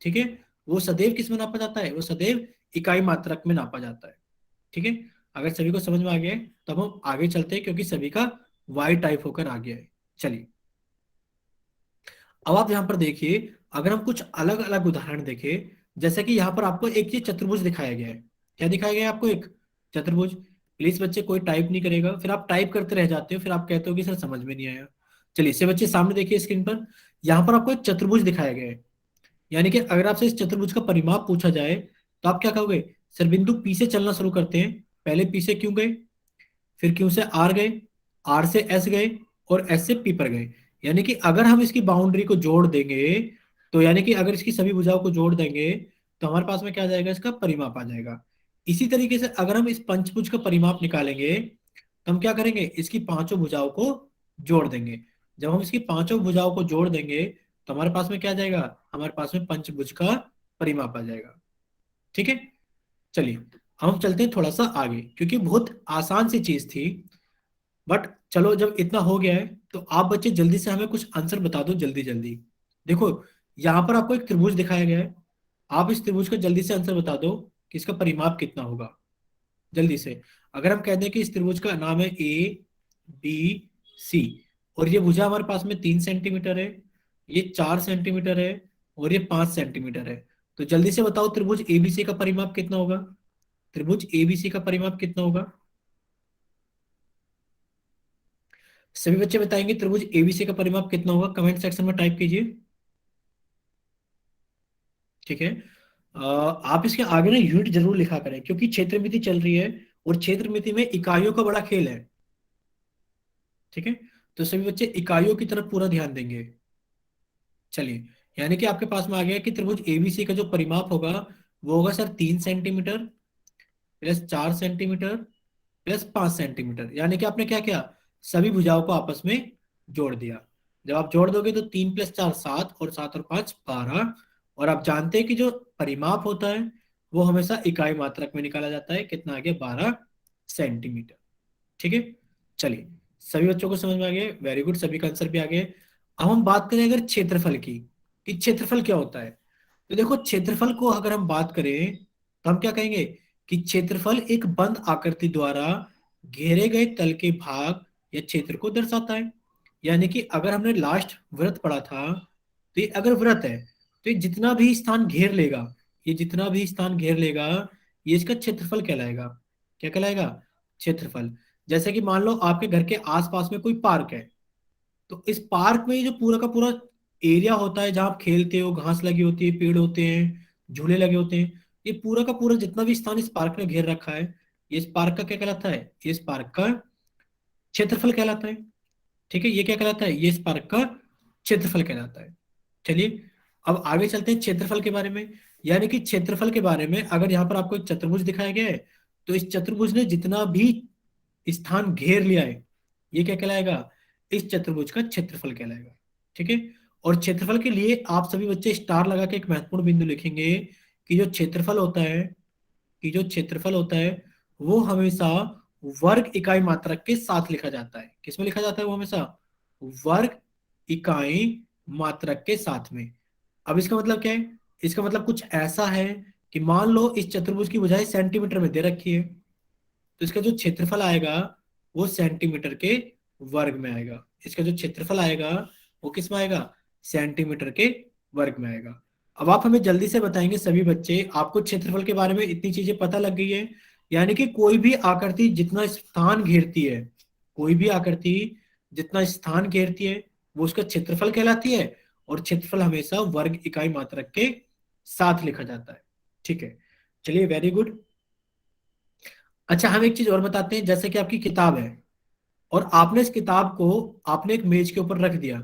ठीक है, वो सदैव किस में नापा जाता है, वो सदैव इकाई मात्रक में नापा जाता है। ठीक है, अगर सभी को समझ में आ गया है तो अब हम आगे चलते हैं, क्योंकि सभी का वाई टाइप होकर आ गया है। चलिए अब आप यहाँ पर देखिए, अगर हम कुछ अलग अलग उदाहरण देखें, जैसे कि यहाँ पर आपको एक ये चतुर्भुज दिखाया गया है। क्या दिखाया गया है आपको, एक चतुर्भुज। प्लीज बच्चे कोई टाइप नहीं करेगा, फिर आप टाइप करते रह जाते हो, फिर आप कहते हो कि सर समझ में नहीं आया। चलिए इसे बच्चे सामने देखिए स्क्रीन पर, यहाँ पर आपको एक चतुर्भुज दिखाया गया है। यानी कि अगर आपसे इस चतुर्भुज का परिमाप पूछा जाए तो आप क्या कहोगे, सर बिंदु पी से चलना शुरू करते हैं, पहले पी से क्यों गए, फिर क्यू से आर गए, आर से एस गए, और एस से पी पर गए। यानी कि अगर हम इसकी बाउंड्री को जोड़ देंगे, तो यानी कि अगर इसकी सभी भुजाओं को जोड़ देंगे तो हमारे पास में क्या आ जाएगा, इसका परिमाप आ जाएगा। इसी तरीके से अगर हम इस पंचभुज का परिमाप निकालेंगे तो हम क्या करेंगे, इसकी पांचों भुजाओं को जोड़ देंगे। जब हम इसकी पांचों भुजाओं को जोड़ देंगे तो हमारे पास में क्या आ जाएगा, हमारे पास में पंचभुज का परिमाप आ जाएगा। ठीक है, चलिए अब हम चलते हैं थोड़ा सा आगे, क्योंकि बहुत आसान सी चीज थी। बट चलो जब इतना हो गया है तो आप बच्चे जल्दी से हमें कुछ आंसर बता दो, जल्दी जल्दी। देखो यहाँ पर आपको एक त्रिभुज दिखाया गया है, आप इस त्रिभुज का जल्दी से आंसर बता दो कि इसका परिमाप कितना होगा, जल्दी से। अगर हम कह दें कि इस त्रिभुज का नाम है ए बी सी, और ये भुजा हमारे पास में 3 सेंटीमीटर है, ये 4 सेंटीमीटर है, और ये 5 सेंटीमीटर है, तो जल्दी से बताओ त्रिभुज एबीसी का परिमाप कितना होगा, त्रिभुज एबीसी का परिमाप कितना होगा। सभी बच्चे बताएंगे त्रिभुज एबीसी का परिमाप कितना होगा, कमेंट सेक्शन में टाइप कीजिए। ठीक है, आप इसके आगे ना यूनिट जरूर लिखा करें, क्योंकि क्षेत्रमिति चल रही है और क्षेत्रमिति में इकाइयों का बड़ा खेल है। ठीक है, तो सभी बच्चे इकाइयों की तरफ पूरा ध्यान देंगे। चलिए यानी कि आपके पास में आ गया कि त्रिभुज एबीसी का जो परिमाप होगा वो होगा sir 3 centimetre plus 4 centimetre plus 5 centimetre. यानी कि आपने क्या किया, सभी भुजाओं को आपस में जोड़ दिया। जब आप जोड़ दोगे तो 3 + 4 7, और 7 और 5 12, और आप जानते हैं कि जो परिमाप होता है वो हमेशा इकाई मात्रक में निकाला जाता है। कितना आ गया, 12 सेंटीमीटर। ठीक है, चलिए सभी बच्चों को समझ में आ गया, वेरी गुड, सभी का आंसर भी आ गया। अब हम बात करें अगर क्षेत्रफल की, कि क्षेत्रफल क्या होता है, तो देखो क्षेत्रफल को अगर हम बात करें तो हम क्या कहेंगे कि क्षेत्रफल एक बंद आकृति द्वारा घेरे गए तल के भाग या क्षेत्र को दर्शाता है। यानी कि अगर हमने लास्ट वृत्त पढ़ा था, तो ये अगर वृत्त है तो ये जितना भी स्थान घेर लेगा, ये जितना भी स्थान घेर लेगा ये इसका क्षेत्रफल कहलाएगा। क्या कहलाएगा, क्षेत्रफल। जैसे कि मान लो आपके घर के आसपास में कोई पार्क है, तो इस पार्क में ये जो पूरा का पूरा एरिया होता है जहाँ आप खेलते हो, घास लगी होती है, पेड़ होते हैं, झूले लगे होते हैं, ये पूरा का पूरा जितना भी स्थान इस पार्क ने घेर रखा है, ये इस पार्क का क्या कहलाता है? ये इस पार्क का क्षेत्रफल कहलाता है। ठीक है, ये क्या कहलाता है? ये इस पार्क का क्षेत्रफल कहलाता है। चलिए अब आगे चलते हैं क्षेत्रफल के बारे में। यानी कि क्षेत्रफल के बारे में अगर यहाँ पर आपको एक चतुर्भुज दिखाया गया है, तो इस चतुर्भुज ने जितना भी स्थान घेर लिया है, ये क्या कहलाएगा? इस चतुर्भुज का क्षेत्रफल कहलाएगा। ठीक है, और क्षेत्रफल के लिए आप सभी बच्चे स्टार लगा के एक महत्वपूर्ण बिंदु लिखेंगे कि जो क्षेत्रफल होता है, कि जो क्षेत्रफल होता है वो हमेशा वर्ग इकाई मात्रक के साथ लिखा जाता है। किसमें लिखा जाता है? वो हमेशा वर्ग इकाई मात्रक के साथ में। अब इसका मतलब क्या है? इसका मतलब कुछ ऐसा है कि मान लो इस चतुर्भुज की भुजाएं सेंटीमीटर में दे रखी है, तो इसका जो क्षेत्रफल आएगा वो सेंटीमीटर के वर्ग में आएगा। इसका जो क्षेत्रफल आएगा वो किस में आएगा? सेंटीमीटर के वर्ग में आएगा। अब आप हमें जल्दी से बताएंगे सभी बच्चे, आपको क्षेत्रफल के बारे में इतनी चीजें पता लग गई है, यानी कि कोई भी आकृति जितना स्थान घेरती है, कोई भी आकृति जितना स्थान घेरती है वो उसका क्षेत्रफल कहलाती है, और क्षेत्रफल हमेशा वर्ग इकाई मात्रक के साथ लिखा जाता है। ठीक है, चलिए वेरी गुड। अच्छा, हम एक चीज और बताते हैं, जैसे कि आपकी किताब है और आपने इस किताब को आपने एक मेज के ऊपर रख दिया,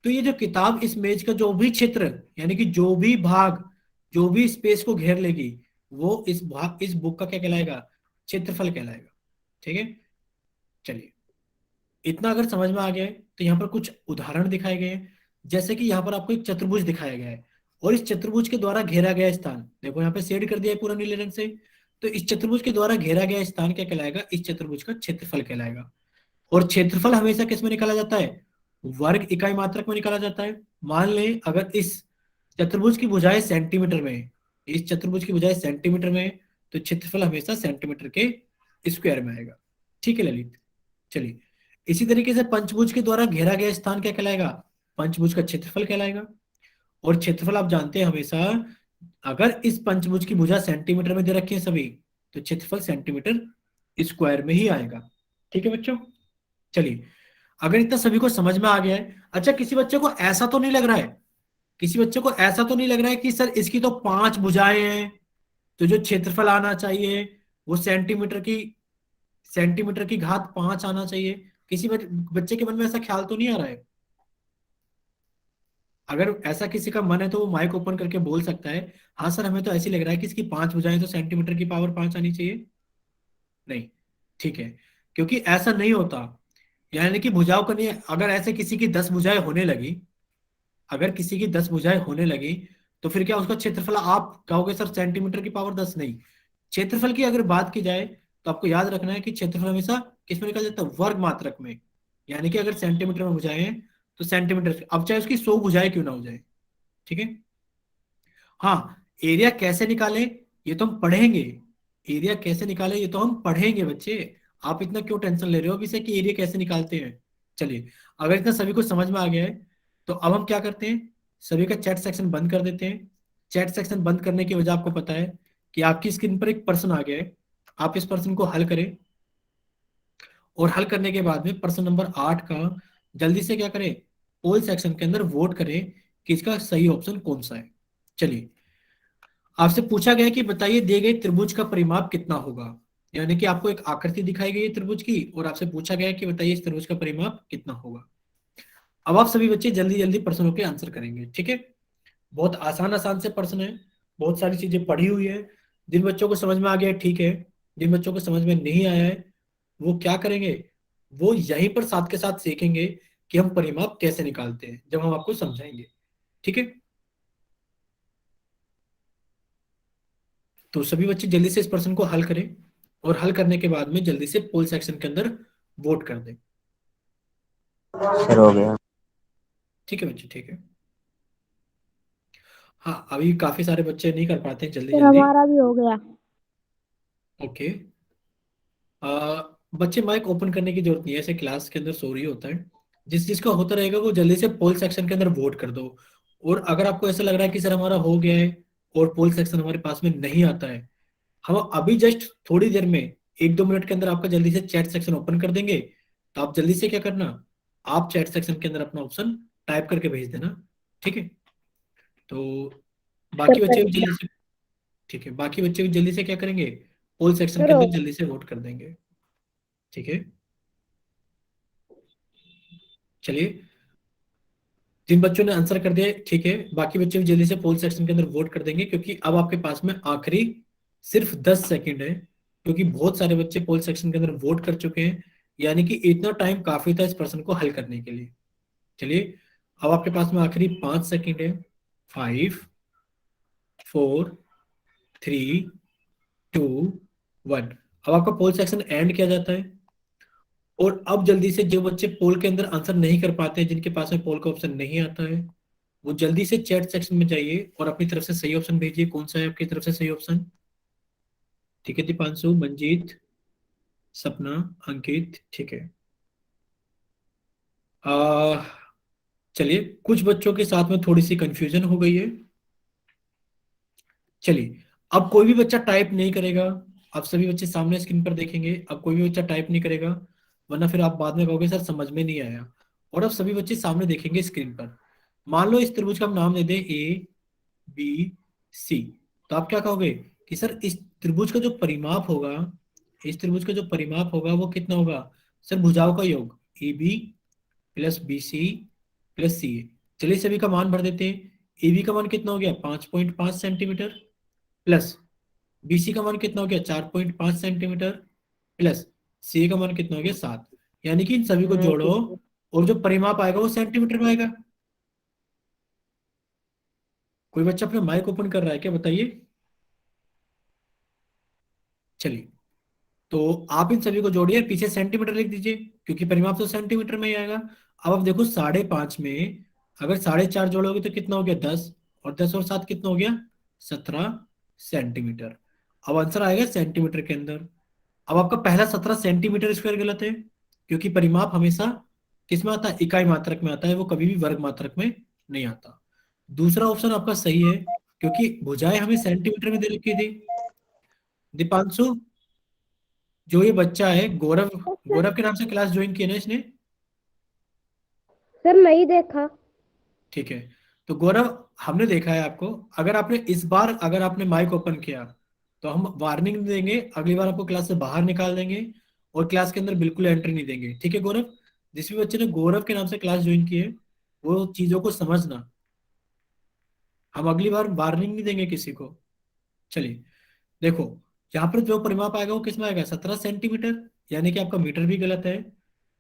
तो ये जो किताब इस मेज का जो भी क्षेत्र, यानी कि जो भी भाग, जो भी स्पेस को घेर लेगी, वो इस भाग, इस बुक का क्या कहलाएगा? क्षेत्रफल कहलाएगा। ठीक है, चलिए इतना अगर समझ में आ गया है तो यहाँ पर कुछ उदाहरण दिखाए गए हैं। जैसे कि यहाँ पर आपको एक चतुर्भुज दिखाया गया है और इस चतुर्भुज के द्वारा घेरा गया स्थान, देखो यहाँ पे शेड कर दिया है पूरा नीले रंग से, तो इस चतुर्भुज के द्वारा घेरा गया स्थान क्या कहलाएगा? इस चतुर्भुज का क्षेत्रफल कहलाएगा। और क्षेत्रफल हमेशा किस में निकाला जाता है? वर्ग इकाई मात्रक में निकाला जाता है। मान लें अगर इस चतुर्भुज की भुजाएं सेंटीमीटर में है, इस चतुर्भुज की भुजाएं सेंटीमीटर में है, तो क्षेत्रफल हमेशा सेंटीमीटर के स्क्वायर में आएगा। ठीक है ललित, चलिए इसी तरीके से पंचभुज के द्वारा घेरा गया स्थान क्या कहलाएगा? पंचभुज का क्षेत्रफल कहलाएगा। और क्षेत्रफल आप जानते हैं हमेशा, अगर इस पंचभुज की भुजा सेंटीमीटर में दे रखी है सभी, तो क्षेत्रफल सेंटीमीटर स्क्वायर में ही आएगा। ठीक है बच्चों, चलिए अगर इतना सभी को समझ में आ गया है। अच्छा, किसी बच्चे को ऐसा तो नहीं लग रहा है, किसी बच्चे को ऐसा तो नहीं लग रहा है कि सर इसकी तो 5 भुजाएं हैं, तो जो क्षेत्रफल आना चाहिए वो सेंटीमीटर की घात 5 आना चाहिए? किसी बच्चे के मन में ऐसा ख्याल तो नहीं आ रहा है? अगर ऐसा किसी का मन है तो वो माइक ओपन करके बोल सकता है, हाँ सर हमें तो ऐसे लग रहा है कि इसकी 5 भुजाएं तो सेंटीमीटर की पावर 5 आनी चाहिए। नहीं, ठीक है, क्योंकि ऐसा नहीं होता। यानी कि भुजाओं का नहीं, अगर ऐसे किसी की 10 भुजाएं होने लगी, अगर किसी की 10 भुजाएं होने लगी, तो फिर क्या उसका क्षेत्रफल आप कहोगे सर सेंटीमीटर की पावर 10? नहीं, क्षेत्रफल की अगर बात की जाए तो आपको याद रखना है कि क्षेत्रफल हमेशा किस में निकल जाता है? वर्ग मात्रक में। यानी कि अगर सेंटीमीटर में भुजाएं हैं तो सेंटीमीटर, अब चाहे उसकी 100 भुजाएं क्यों ना हो जाए। ठीक है, हाँ एरिया कैसे निकालें ये तो हम पढ़ेंगे, एरिया कैसे निकालें ये तो हम पढ़ेंगे बच्चे। आप इतना क्यों टेंशन ले रहे हो अभी से कि एरिया कैसे निकालते हैं? चलिए अगर इतना सभी को समझ में आ गया है तो अब हम क्या करते हैं, सभी का चैट सेक्शन बंद कर देते हैं। चैट सेक्शन बंद करने की वजह आपको पता है कि आपकी स्क्रीन पर एक प्रश्न आ गया है, आप इस प्रश्न को हल करें, और हल करने के बाद में प्रश्न नंबर 8 का जल्दी से क्या करें? पोल सेक्शन के अंदर वोट करें कि इसका सही ऑप्शन कौन सा है। चलिए आपसे पूछा गया कि बताइए दिए गए त्रिभुज का परिमाप कितना होगा। यानी कि आपको एक आकृति दिखाई गई है त्रिभुज की और आपसे पूछा गया है कि बताइए इस त्रिभुज का परिमाप कितना होगा। अब आप सभी बच्चे जल्दी जल्दी प्रश्नों के आंसर करेंगे। ठीक है, बहुत आसान आसान से प्रश्न है, बहुत सारी चीजें पढ़ी हुई है। जिन बच्चों को समझ में आ गया है ठीक है, जिन बच्चों को समझ में नहीं आया है वो क्या करेंगे, वो यहीं पर साथ के साथ सीखेंगे कि हम परिमाप कैसे निकालते हैं जब हम आपको समझाएंगे। ठीक है, तो सभी बच्चे जल्दी से इस प्रश्न को हल करें और हल करने के बाद में जल्दी से पोल सेक्शन के अंदर वोट कर दें। सर हो गया। ठीक है बच्चे, ठीक है। हाँ अभी काफी सारे बच्चे नहीं कर पाते हैं जल्दी सर जल्दी। हमारा भी हो गया। ओके, बच्चे माइक ओपन करने की जरूरत नहीं है, ऐसे क्लास के अंदर सो रही होता है। जिस जिसका होता रहेगा वो जल्दी से पोल सेक्शन के अंदर वोट कर दो। और अगर आपको ऐसा लग रहा है कि सर हमारा हो गया है और पोल सेक्शन हमारे पास में नहीं आता है, हम अभी जस्ट थोड़ी देर में 1-2 मिनट के अंदर आपका जल्दी से चैट सेक्शन ओपन कर देंगे। तो आप जल्दी से क्या करना, आप चैट सेक्शन के अंदर अपना ऑप्शन टाइप करके भेज देना। ठीक है, तो बाकी बच्चे भी जल्दी से ठीक है, बाकी बच्चे भी जल्दी से क्या करेंगे, पोल सेक्शन के करो। अंदर जल्दी से वोट कर देंगे। ठीक है, चलिए, जिन बच्चों ने आंसर कर दिया ठीक है, बाकी बच्चे भी जल्दी से पोल सेक्शन के अंदर वोट कर देंगे, क्योंकि अब आपके पास में आखिरी सिर्फ 10 सेकंड है, क्योंकि बहुत सारे बच्चे पोल सेक्शन के अंदर वोट कर चुके हैं, यानी कि इतना टाइम काफी था इस प्रश्न को हल करने के लिए। चलिए, अब आपके पास में आखिरी 5 सेकंड है। 5 4 3 2 1। अब आपका पोल सेक्शन एंड किया जाता है, और अब जल्दी से जो बच्चे पोल के अंदर आंसर नहीं कर पाते हैं, जिनके पास में पोल का ऑप्शन नहीं आता है, वो जल्दी से चैट सेक्शन में जाइए और अपनी तरफ से सही ऑप्शन भेजिए। कौन सा है आपकी तरफ से सही ऑप्शन? ठीक है, दीपांशु, मंजीत, सपना, अंकित, ठीक है। आ चलिए, कुछ बच्चों के साथ में थोड़ी सी कंफ्यूजन हो गई है। चलिए, अब कोई भी बच्चा टाइप नहीं करेगा। अब सभी बच्चे सामने स्क्रीन पर देखेंगे, अब कोई भी बच्चा टाइप नहीं करेगा, वरना फिर आप बाद में कहोगे सर समझ में नहीं आया। और अब सभी बच्चे सामने देखेंगे स्क्रीन पर। मान लो इस त्रिभुज का हम नाम दे दें ABC। तो आप क्या कहोगे कि सर इस त्रिभुज का जो परिमाप होगा, इस त्रिभुज का जो परिमाप होगा वो कितना होगा? सर भुजाओं का योग AB plus BC plus CA। चलिए सभी का मान भर देते हैं। AB का मान कितना हो गया? 5.5 सेंटीमीटर, प्लस BC का मान कितना हो गया? 4.5 सेंटीमीटर, प्लस CA का मान कितना हो गया? 7। यानी कि इन सभी को जोड़ो और जो परिमाप आएगा वो सेंटीमीटर में आएगा। कोई बच्चा अपना माइक ओपन कर रहा है क्या, बताइए। चलिए, तो आप इन सभी को जोड़िए, पीछे सेंटीमीटर लिख दीजिए, क्योंकि परिमाप तो सेंटीमीटर में ही आएगा। अब आप देखो 5.5 में अगर 4.5 जोड़ोगे तो कितना हो गया? 10, और 10 और 7 कितना हो गया? 17 सेंटीमीटर। अब आंसर आएगा सेंटीमीटर के अंदर। अब आपका पहला 17 सेंटीमीटर स्क्वायर गलत है, क्योंकि परिमाप हमेशा किस में आता है? इकाई मात्रक में आता है, वो कभी भी वर्ग मात्रक में नहीं आता। दूसरा ऑप्शन आपका सही है, क्योंकि भुजाएं हमें सेंटीमीटर में दे रखी थी। दीपांशु, जो ये बच्चा है गौरव, गौरव के नाम से क्लास ज्वाइन की है ना इसने? सर नहीं देखा। ठीक है, तो गौरव, हमने देखा है आपको। अगर आपने इस बार अगर आपने माइक ओपन किया तो हम वार्निंग देंगे, अगली बार आपको क्लास से बाहर निकाल देंगे और क्लास के अंदर बिल्कुल एंट्री नहीं देंगे। ठीक है गौरव, जिस भी बच्चे ने गौरव के नाम से क्लास ज्वाइन की है वो चीजों को समझना, हम अगली बार वार्निंग नहीं देंगे किसी को। चलिए, देखो, यहाँ पर जो परिमाप आएगा वो किस में आएगा? 17 सेंटीमीटर, यानी कि आपका मीटर भी गलत है।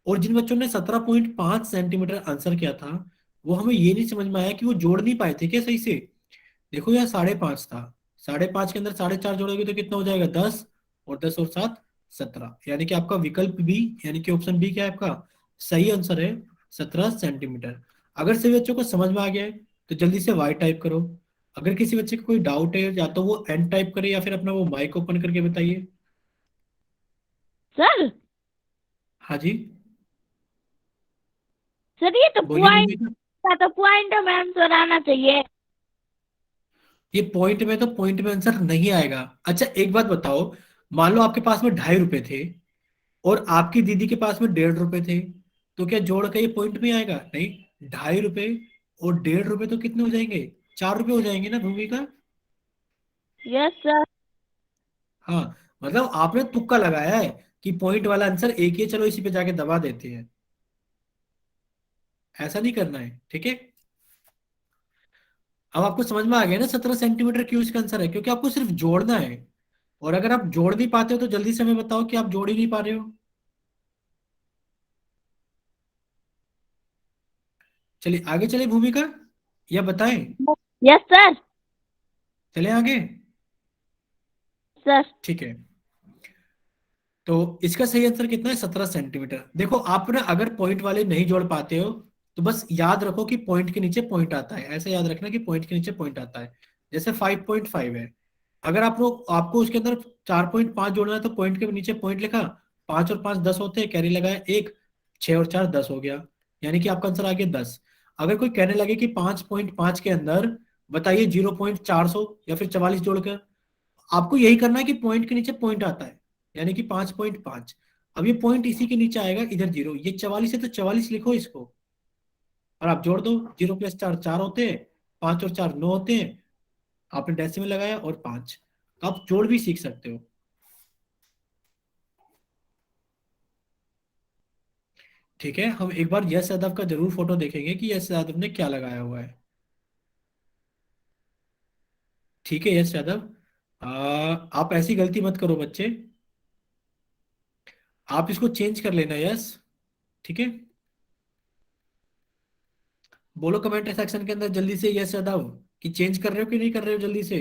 और जिन बच्चों ने 17.5 सेंटीमीटर आंसर किया था, वो हमें ये नहीं समझ में आया कि वो जोड़ नहीं पाए थे क्या सही से। देखो यहाँ 5.5 था, 5.5 के अंदर 4.5 जोड़ोगे तो कितना हो जाएगा? 10, और 10 और 7 17। यानी कि आपका विकल्प बी, यानी कि ऑप्शन बी क्या है आपका सही आंसर है? 17 सेंटीमीटर। अगर सभी बच्चों को समझ में आ गया है तो जल्दी से वाई टाइप करो। अगर किसी बच्चे को कोई डाउट है या तो वो एन टाइप करे या फिर अपना वो माइक ओपन करके बताइए। सर हाँ जी, सर ये तो बोलिए पॉइंट भूमिका। का तो पॉइंट में आंसर आना चाहिए। ये पॉइंट में आंसर नहीं आएगा। अच्छा एक बात बताओ, मान लो आपके पास में 2.5 रुपए थे और आपकी दीदी के पास में 1.5 रुपए थे, तो क्या जोड़ के ये पॉइंट में आएगा? नहीं, 2.5 रुपए और 1.5 रुपए तो कितने हो जाएंगे? 4 रुपए हो जाएंगे ना भूमिका। Yes sir. हाँ, मतलब आपने तुक्का लगाया है कि पॉइंट वाला आंसर एक ही है, चलो इसी पे जाके दबा देते हैं। ऐसा नहीं करना है, ठीक है। अब आपको समझ में आ गया ना 17 सेंटीमीटर क्यों इसका आंसर है? क्योंकि आपको सिर्फ जोड़ना है, और अगर आप जोड़ नहीं पाते हो तो जल्दी से हमें बताओ कि आप जोड़ ही नहीं पा रहे हो। चलिए आगे चले भूमिका, या बताएं? Yes sir. चले आगे, सर ठीक है। तो इसका सही आंसर कितना है? 17 सेंटीमीटर। देखो आपने अगर पॉइंट वाले नहीं जोड़ पाते हो तो बस याद रखो कि पॉइंट के नीचे पॉइंट आता है, ऐसे याद रखना कि पॉइंट के नीचे पॉइंट आता है। जैसे 5.5 है, अगर आप लोग आपको उसके अंदर 4.5 जोड़ना है तो पॉइंट के नीचे पॉइंट लिखा, 5 और 5 10 होते हैं, कैरी लगाया एक, 6 और 4 10 हो गया, यानी कि आपका आंसर आ गया 10। अगर कोई कहने लगे कि 5.5 के अंदर बताइए 0.400 या फिर 44 जोड़कर, आपको यही करना है कि पॉइंट के नीचे पॉइंट आता है, यानी कि 5.5। अब ये पॉइंट इसी के नीचे आएगा, इधर 0, ये 44 है तो 44 लिखो इसको, और आप जोड़ दो। 0 + 4 4 होते हैं, 5 और 4 9 होते हैं, आपने डेसिमल लगाया और 5। आप जोड़ भी सीख सकते हो। ठीक है, हम एक बार यश यादव का जरूर फोटो देखेंगे कि यश यादव ने क्या लगाया हुआ है। ठीक है यश यादव, आप ऐसी गलती मत करो बच्चे, आप इसको चेंज कर लेना यश। ठीक है, बोलो कमेंट सेक्शन के अंदर जल्दी से यश यादव कि चेंज कर रहे हो कि नहीं कर रहे हो जल्दी से।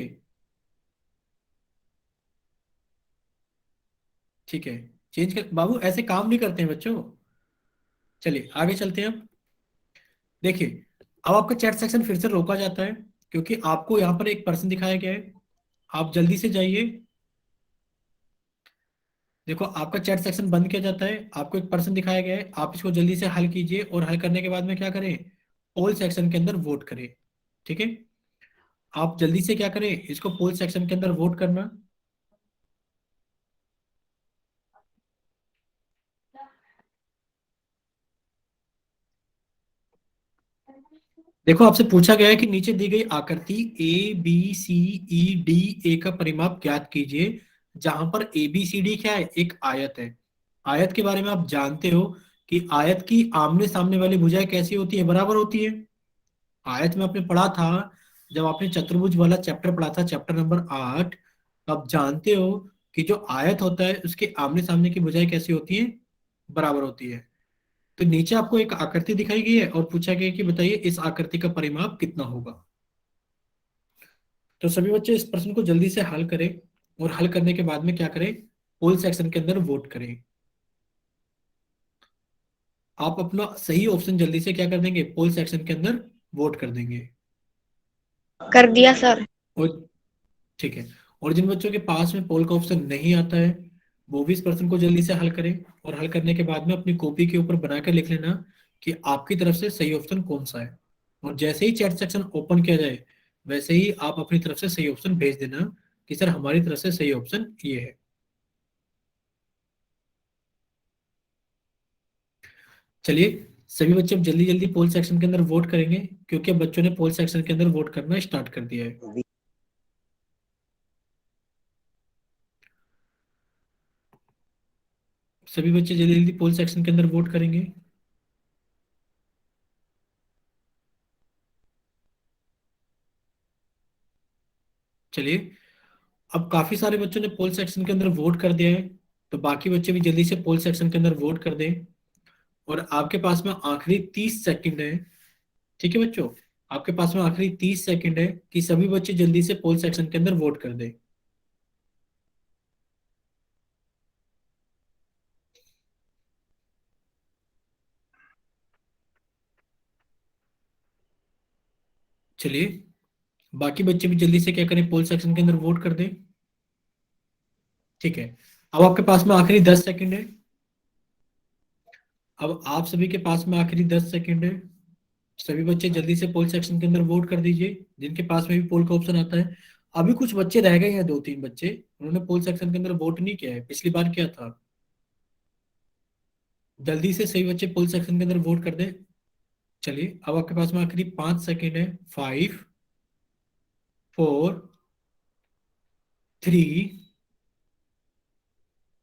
ठीक है, चेंज कर बाबू, ऐसे काम नहीं करते हैं बच्चों। चलिए आगे चलते हैं अब। देखिए, अब आपका चैट सेक्शन फिर से रोका जाता है क्योंकि आपको यहाँ पर एक पर्सन दिखाया गया है। आप जल्दी से जाइए। देखो, आपका चैट सेक्शन बंद किया जाता है, आपको एक पर्सन दिखाया गया है, आप इसको जल्दी से हल कीजिए और हल करने के बाद में क्या करें, पोल सेक्शन के अंदर वोट करें। ठीक है, आप जल्दी से क्या करें, इसको पोल सेक्शन के अंदर वोट करना। देखो, आपसे पूछा गया है कि नीचे दी गई आकृति ABCEDA का परिमाप ज्ञात कीजिए, जहां पर ABCD क्या है, एक आयत है। आयत के बारे में आप जानते हो कि आयत की आमने सामने वाली भुजाएं कैसी होती है, बराबर होती है। आयत में आपने पढ़ा था, जब आपने चतुर्भुज वाला चैप्टर पढ़ा था, चैप्टर नंबर 8, तो आप जानते हो कि जो आयत होता है उसके आमने सामने की भुजाएं कैसी होती है, बराबर होती है। तो नीचे आपको एक आकृति दिखाई गई है और पूछा गया है कि बताइए इस आकृति का परिमाप कितना होगा। तो सभी बच्चे इस प्रश्न को जल्दी से हल करें और हल करने के बाद में क्या करें, पोल सेक्शन के अंदर वोट करें। आप अपना सही ऑप्शन जल्दी से क्या कर देंगे, पोल सेक्शन के अंदर वोट कर देंगे। कर दिया सर। और ठीक है, और जिन बच्चों के पास में पोल का ऑप्शन नहीं आता है वो भी इस प्रश्न को जल्दी से हल करें और हल करने के बाद में अपनी कॉपी के ऊपर बनाकर लिख लेना कि आपकी तरफ से सही ऑप्शन कौन सा है। और जैसे ही चैट सेक्शन ओपन किया जाए वैसे ही आप अपनी तरफ से सही ऑप्शन भेज देना कि सर हमारी तरफ से सही ऑप्शन ये है। चलिए, सभी बच्चे अब जल्दी जल्दी पोल सेक्शन के अंदर वोट करेंगे क्योंकि अब बच्चों ने पोल सेक्शन के अंदर वोट करना स्टार्ट कर दिया है। सभी बच्चे जल्दी जल्दी पोल सेक्शन के अंदर वोट करेंगे। चलिए, अब काफी सारे बच्चों ने पोल सेक्शन के अंदर वोट कर दिया है, तो बाकी बच्चे भी जल्दी से पोल सेक्शन के अंदर वोट कर दें। और आपके पास में आखिरी 30 सेकंड है। ठीक है बच्चों, आपके पास में आखिरी 30 सेकंड है कि सभी बच्चे जल्दी से पोल सेक्शन के अंदर वोट कर दें। चलिए, बाकी बच्चे भी जल्दी से क्या करें, पोल सेक्शन के अंदर वोट कर दें। ठीक है, अब आपके पास में आखिरी 10 सेकंड है। अब आप सभी के पास में आखिरी 10 सेकंड है। सभी बच्चे जल्दी से पोल सेक्शन के अंदर वोट कर दीजिए जिनके पास में भी पोल का ऑप्शन आता है। अभी कुछ बच्चे रह गए हैं, 2-3 बच्चे, उन्होंने पोल सेक्शन के अंदर वोट नहीं किया है, पिछली बार किया था। जल्दी से सही बच्चे पोल सेक्शन के अंदर वोट कर दें। चलिए, अब आपके पास में आखिरी 5 सेकंड है। 5, 4, 3,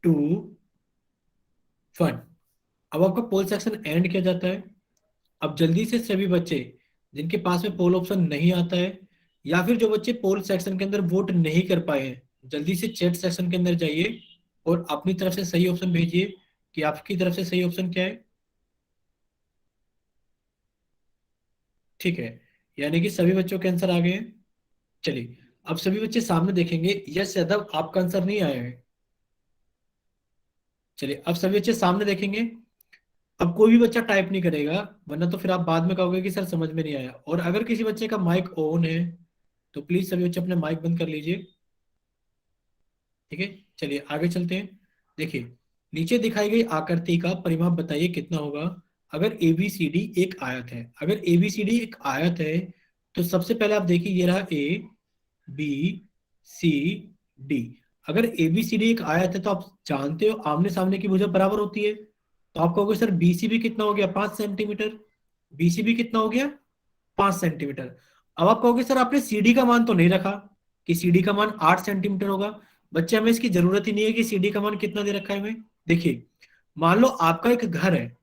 2, 1। अब आपका पोल सेक्शन एंड किया जाता है। अब जल्दी से सभी बच्चे जिनके पास में पोल ऑप्शन नहीं आता है या फिर जो बच्चे पोल सेक्शन के अंदर वोट नहीं कर पाए हैं, जल्दी से चैट सेक्शन के अंदर जाइए और अपनी तरफ से सही ऑप्शन भेजिए कि आपकी तरफ से सही ऑप्शन क्या है। ठीक है, यानी कि सभी बच्चों के आंसर आ गए हैं। चलिए, अब सभी बच्चे सामने देखेंगे, यस यादव आपका आंसर नहीं आया है। चलिए, अब सभी बच्चे सामने देखेंगे। अब कोई भी बच्चा टाइप नहीं करेगा, वरना तो फिर आप बाद में कहोगे कि सर समझ में नहीं आया। और अगर किसी बच्चे का माइक ऑन है तो प्लीज सभी बच्चे अपने माइक बंद कर लीजिए। ठीक है, चलिए आगे चलते हैं। देखिए, नीचे दिखाई गई आकृति का परिमाप बताइए कितना होगा अगर ABCD एक आयत है। अगर ABCD एक आयत है तो सबसे पहले आप देखिए, ये रहा ABCD। अगर ABCD एक आयत है तो आप जानते हो आमने सामने की भुजा बराबर होती है। तो आप कहोगे सर BCB कितना हो गया, 5 सेंटीमीटर। BCB कितना हो गया, 5 सेंटीमीटर। अब आप कहोगे सर आपने CD का मान तो नहीं रखा, कि CD का मान 8 सेंटीमीटर होगा। बच्चे हमें इसकी जरूरत ही नहीं है कि CD का मान कितना दे रखा है हमें। देखिए मान लो आपका एक घर है,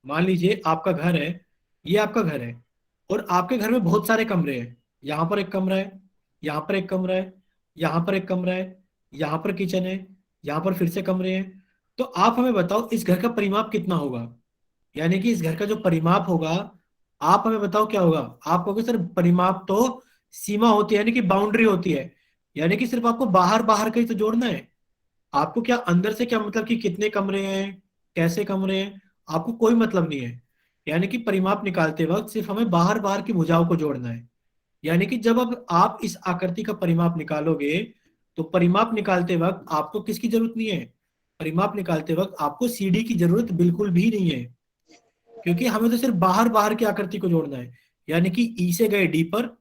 मान लीजिए आपका घर है, ये आपका घर है और आपके घर में बहुत सारे कमरे हैं। यहाँ पर एक कमरा है, यहाँ पर एक कमरा है, यहाँ पर एक कमरा है, यहाँ पर किचन है, यहाँ पर फिर से कमरे हैं। तो आप हमें बताओ इस घर का परिमाप कितना होगा, यानी कि इस घर का जो परिमाप होगा, आप हमें बताओ क्या होगा। आप कहोगे सर परिमाप तो सीमा होती है, यानी कि बाउंड्री होती है, यानी कि सिर्फ आपको बाहर बाहर का ही तो जोड़ना है। आपको क्या अंदर से क्या मतलब कि कितने कमरे हैं, कैसे कमरे हैं, आपको कोई मतलब नहीं है। यानी कि परिमाप निकालते वक्त सिर्फ हमें बाहर बाहर की भुजाओं को जोड़ना है। यानी कि जब अब आप इस आकृति का परिमाप निकालोगे तो परिमाप निकालते वक्त आपको किसकी जरूरत नहीं है, परिमाप निकालते वक्त आपको CD की जरूरत बिल्कुल भी नहीं है, क्योंकि हमें तो सिर्फ बाहर बाहर की आकृति को जोड़ना है। यानी कि E से गए D पर,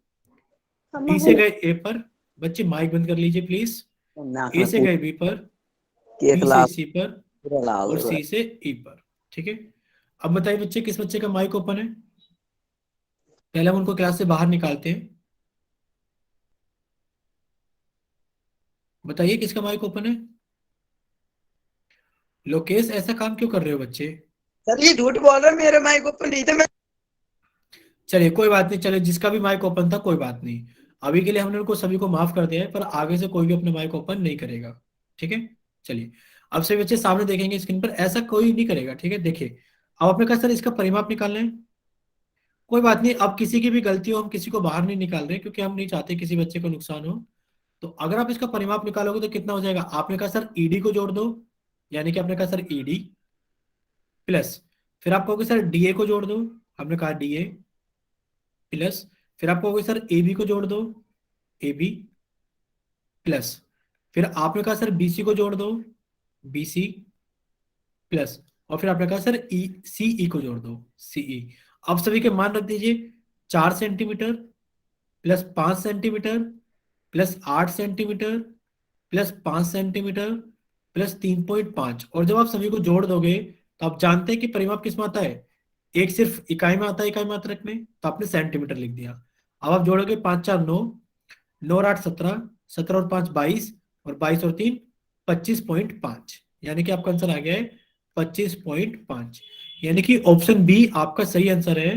D से गए A पर, बच्चे माइक बंद कर लीजिए प्लीज, A से गए B पर, B से C पर और C से E पर। ठीक है, अब बताइए बच्चे किस बच्चे का माइक ओपन है, पहले हम उनको क्लास से बाहर निकालते हैं। बताइए किसका माइक ओपन है। लोकेश ऐसा काम क्यों कर रहे हो बच्चे। सर ये झूठ बोल रहा है, मेरा माइक ओपन नहीं था। मैं चलिए कोई बात नहीं, चलिए जिसका भी माइक ओपन था कोई बात नहीं, अभी के लिए हमने उनको सभी को माफ कर दिया है, पर आगे से कोई भी अपना माइक ओपन नहीं करेगा। ठीक है, चलिए अब सभी बच्चे सामने देखेंगे स्क्रीन पर, ऐसा कोई नहीं करेगा। ठीक है, देखिए अब आपने कहा सर इसका परिमाप निकालना है, कोई बात नहीं, अब किसी की भी गलती हो हम किसी को बाहर नहीं निकाल रहे, क्योंकि हम नहीं चाहते किसी बच्चे को नुकसान हो। तो अगर आप इसका परिमाप निकालोगे तो कितना हो जाएगा, आपने कहा सर ED को जोड़ दो, यानी कि आपने कहा सर ED प्लस, फिर आप कहोगे सर DA को जोड़ दो, हमने कहा DA प्लस, फिर आप कहोगे सर AB को जोड़ दो, AB प्लस, फिर आपने कहा सर BC को जोड़ दो, BC प्लस, और फिर आपने कहा सर CE को जोड़ दो, CE। अब सभी के मान रख दीजिए, 4 centimetre plus 5 centimetre plus 8 centimetre plus 5 centimetre plus 3.5, और जब आप सभी को जोड़ दोगे तो आप जानते हैं कि परिमाप किस में आता है, एक सिर्फ इकाई में आता है, इकाई मात्रक में, तो आपने सेंटीमीटर लिख दिया। अब आप जोड़ोगे 5 4 9, 9 और 8 17, 17 और 5 22 और 22 और 3 25.5, यानी कि आपका आंसर आ गया है 25.5, यानी कि ऑप्शन बी आपका सही आंसर है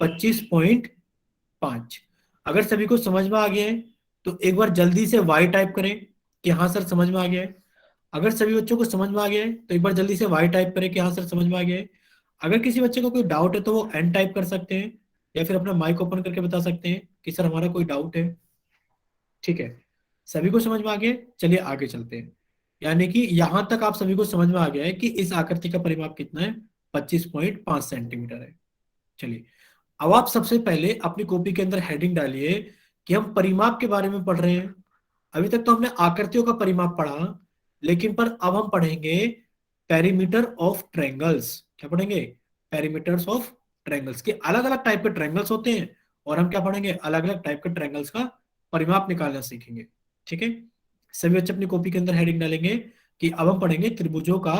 25.5। अगर सभी को समझ में आ गया है तो एक बार जल्दी से Y टाइप करें कि हाँ सर समझ में आ गया है। अगर सभी बच्चों को समझ में आ गया है तो एक बार जल्दी से Y टाइप करें कि हाँ सर समझ में आ गया है। अगर किसी बच्चे को कोई डाउट है तो वो N टाइप कर सकते हैं, या फिर अपना माइक ओपन करके बता सकते हैं कि सर हमारा कोई डाउट है। ठीक है, सभी को समझ में आ गया, चलिए आगे चलते हैं। यानी कि यहां तक आप सभी को समझ में आ गया है कि इस आकृति का परिमाप कितना है, 25.5 सेंटीमीटर है। चलिए अब आप सबसे पहले अपनी कॉपी के अंदर हेडिंग डालिए कि हम परिमाप के बारे में पढ़ रहे हैं। अभी तक तो हमने आकृतियों का परिमाप पढ़ा, लेकिन पर अब हम पढ़ेंगे पेरीमीटर ऑफ ट्रायंगल्स। क्या पढ़ेंगे, पेरीमीटर्स ऑफ ट्रायंगल्स के अलग अलग टाइप के ट्रायंगल्स होते हैं, और हम क्या पढ़ेंगे, अलग अलग टाइप के ट्रायंगल्स का परिमाप निकालना सीखेंगे। ठीक है, सभी बच्चे अपनी कॉपी के अंदर हेडिंग डालेंगे कि अब हम पढ़ेंगे त्रिभुजों का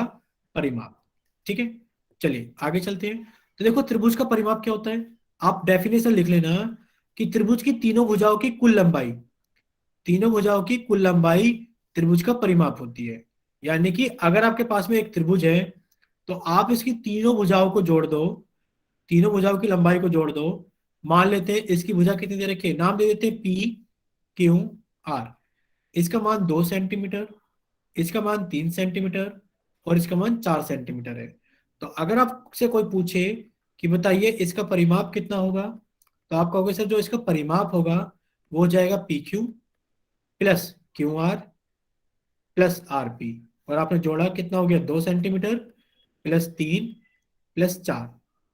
परिमाप। ठीक है, चलिए आगे चलते हैं। तो देखो त्रिभुज का परिमाप क्या होता है, आप डेफिनेशन लिख लेना कि त्रिभुज की तीनों भुजाओं की कुल लंबाई, तीनों भुजाओं की कुल लंबाई त्रिभुज का परिमाप होती है। यानी कि अगर आपके पास में एक त्रिभुज है तो आप इसकी तीनों भुजाओं को जोड़ दो, तीनों भुजाओं की लंबाई को जोड़ दो। मान लेते हैं इसकी भुजा कितनी दे रखी है, नाम दे देते हैं PQR। इसका मान 2 सेंटीमीटर, इसका मान 3 सेंटीमीटर और इसका मान 4 सेंटीमीटर है। तो अगर आपसे कोई पूछे कि बताइए इसका परिमाप कितना होगा, तो आप कहोगे सर जो इसका परिमाप होगा वो हो जाएगा PQ plus QR plus RP, और आपने जोड़ा कितना हो गया, 2 सेंटीमीटर प्लस 3 प्लस 4,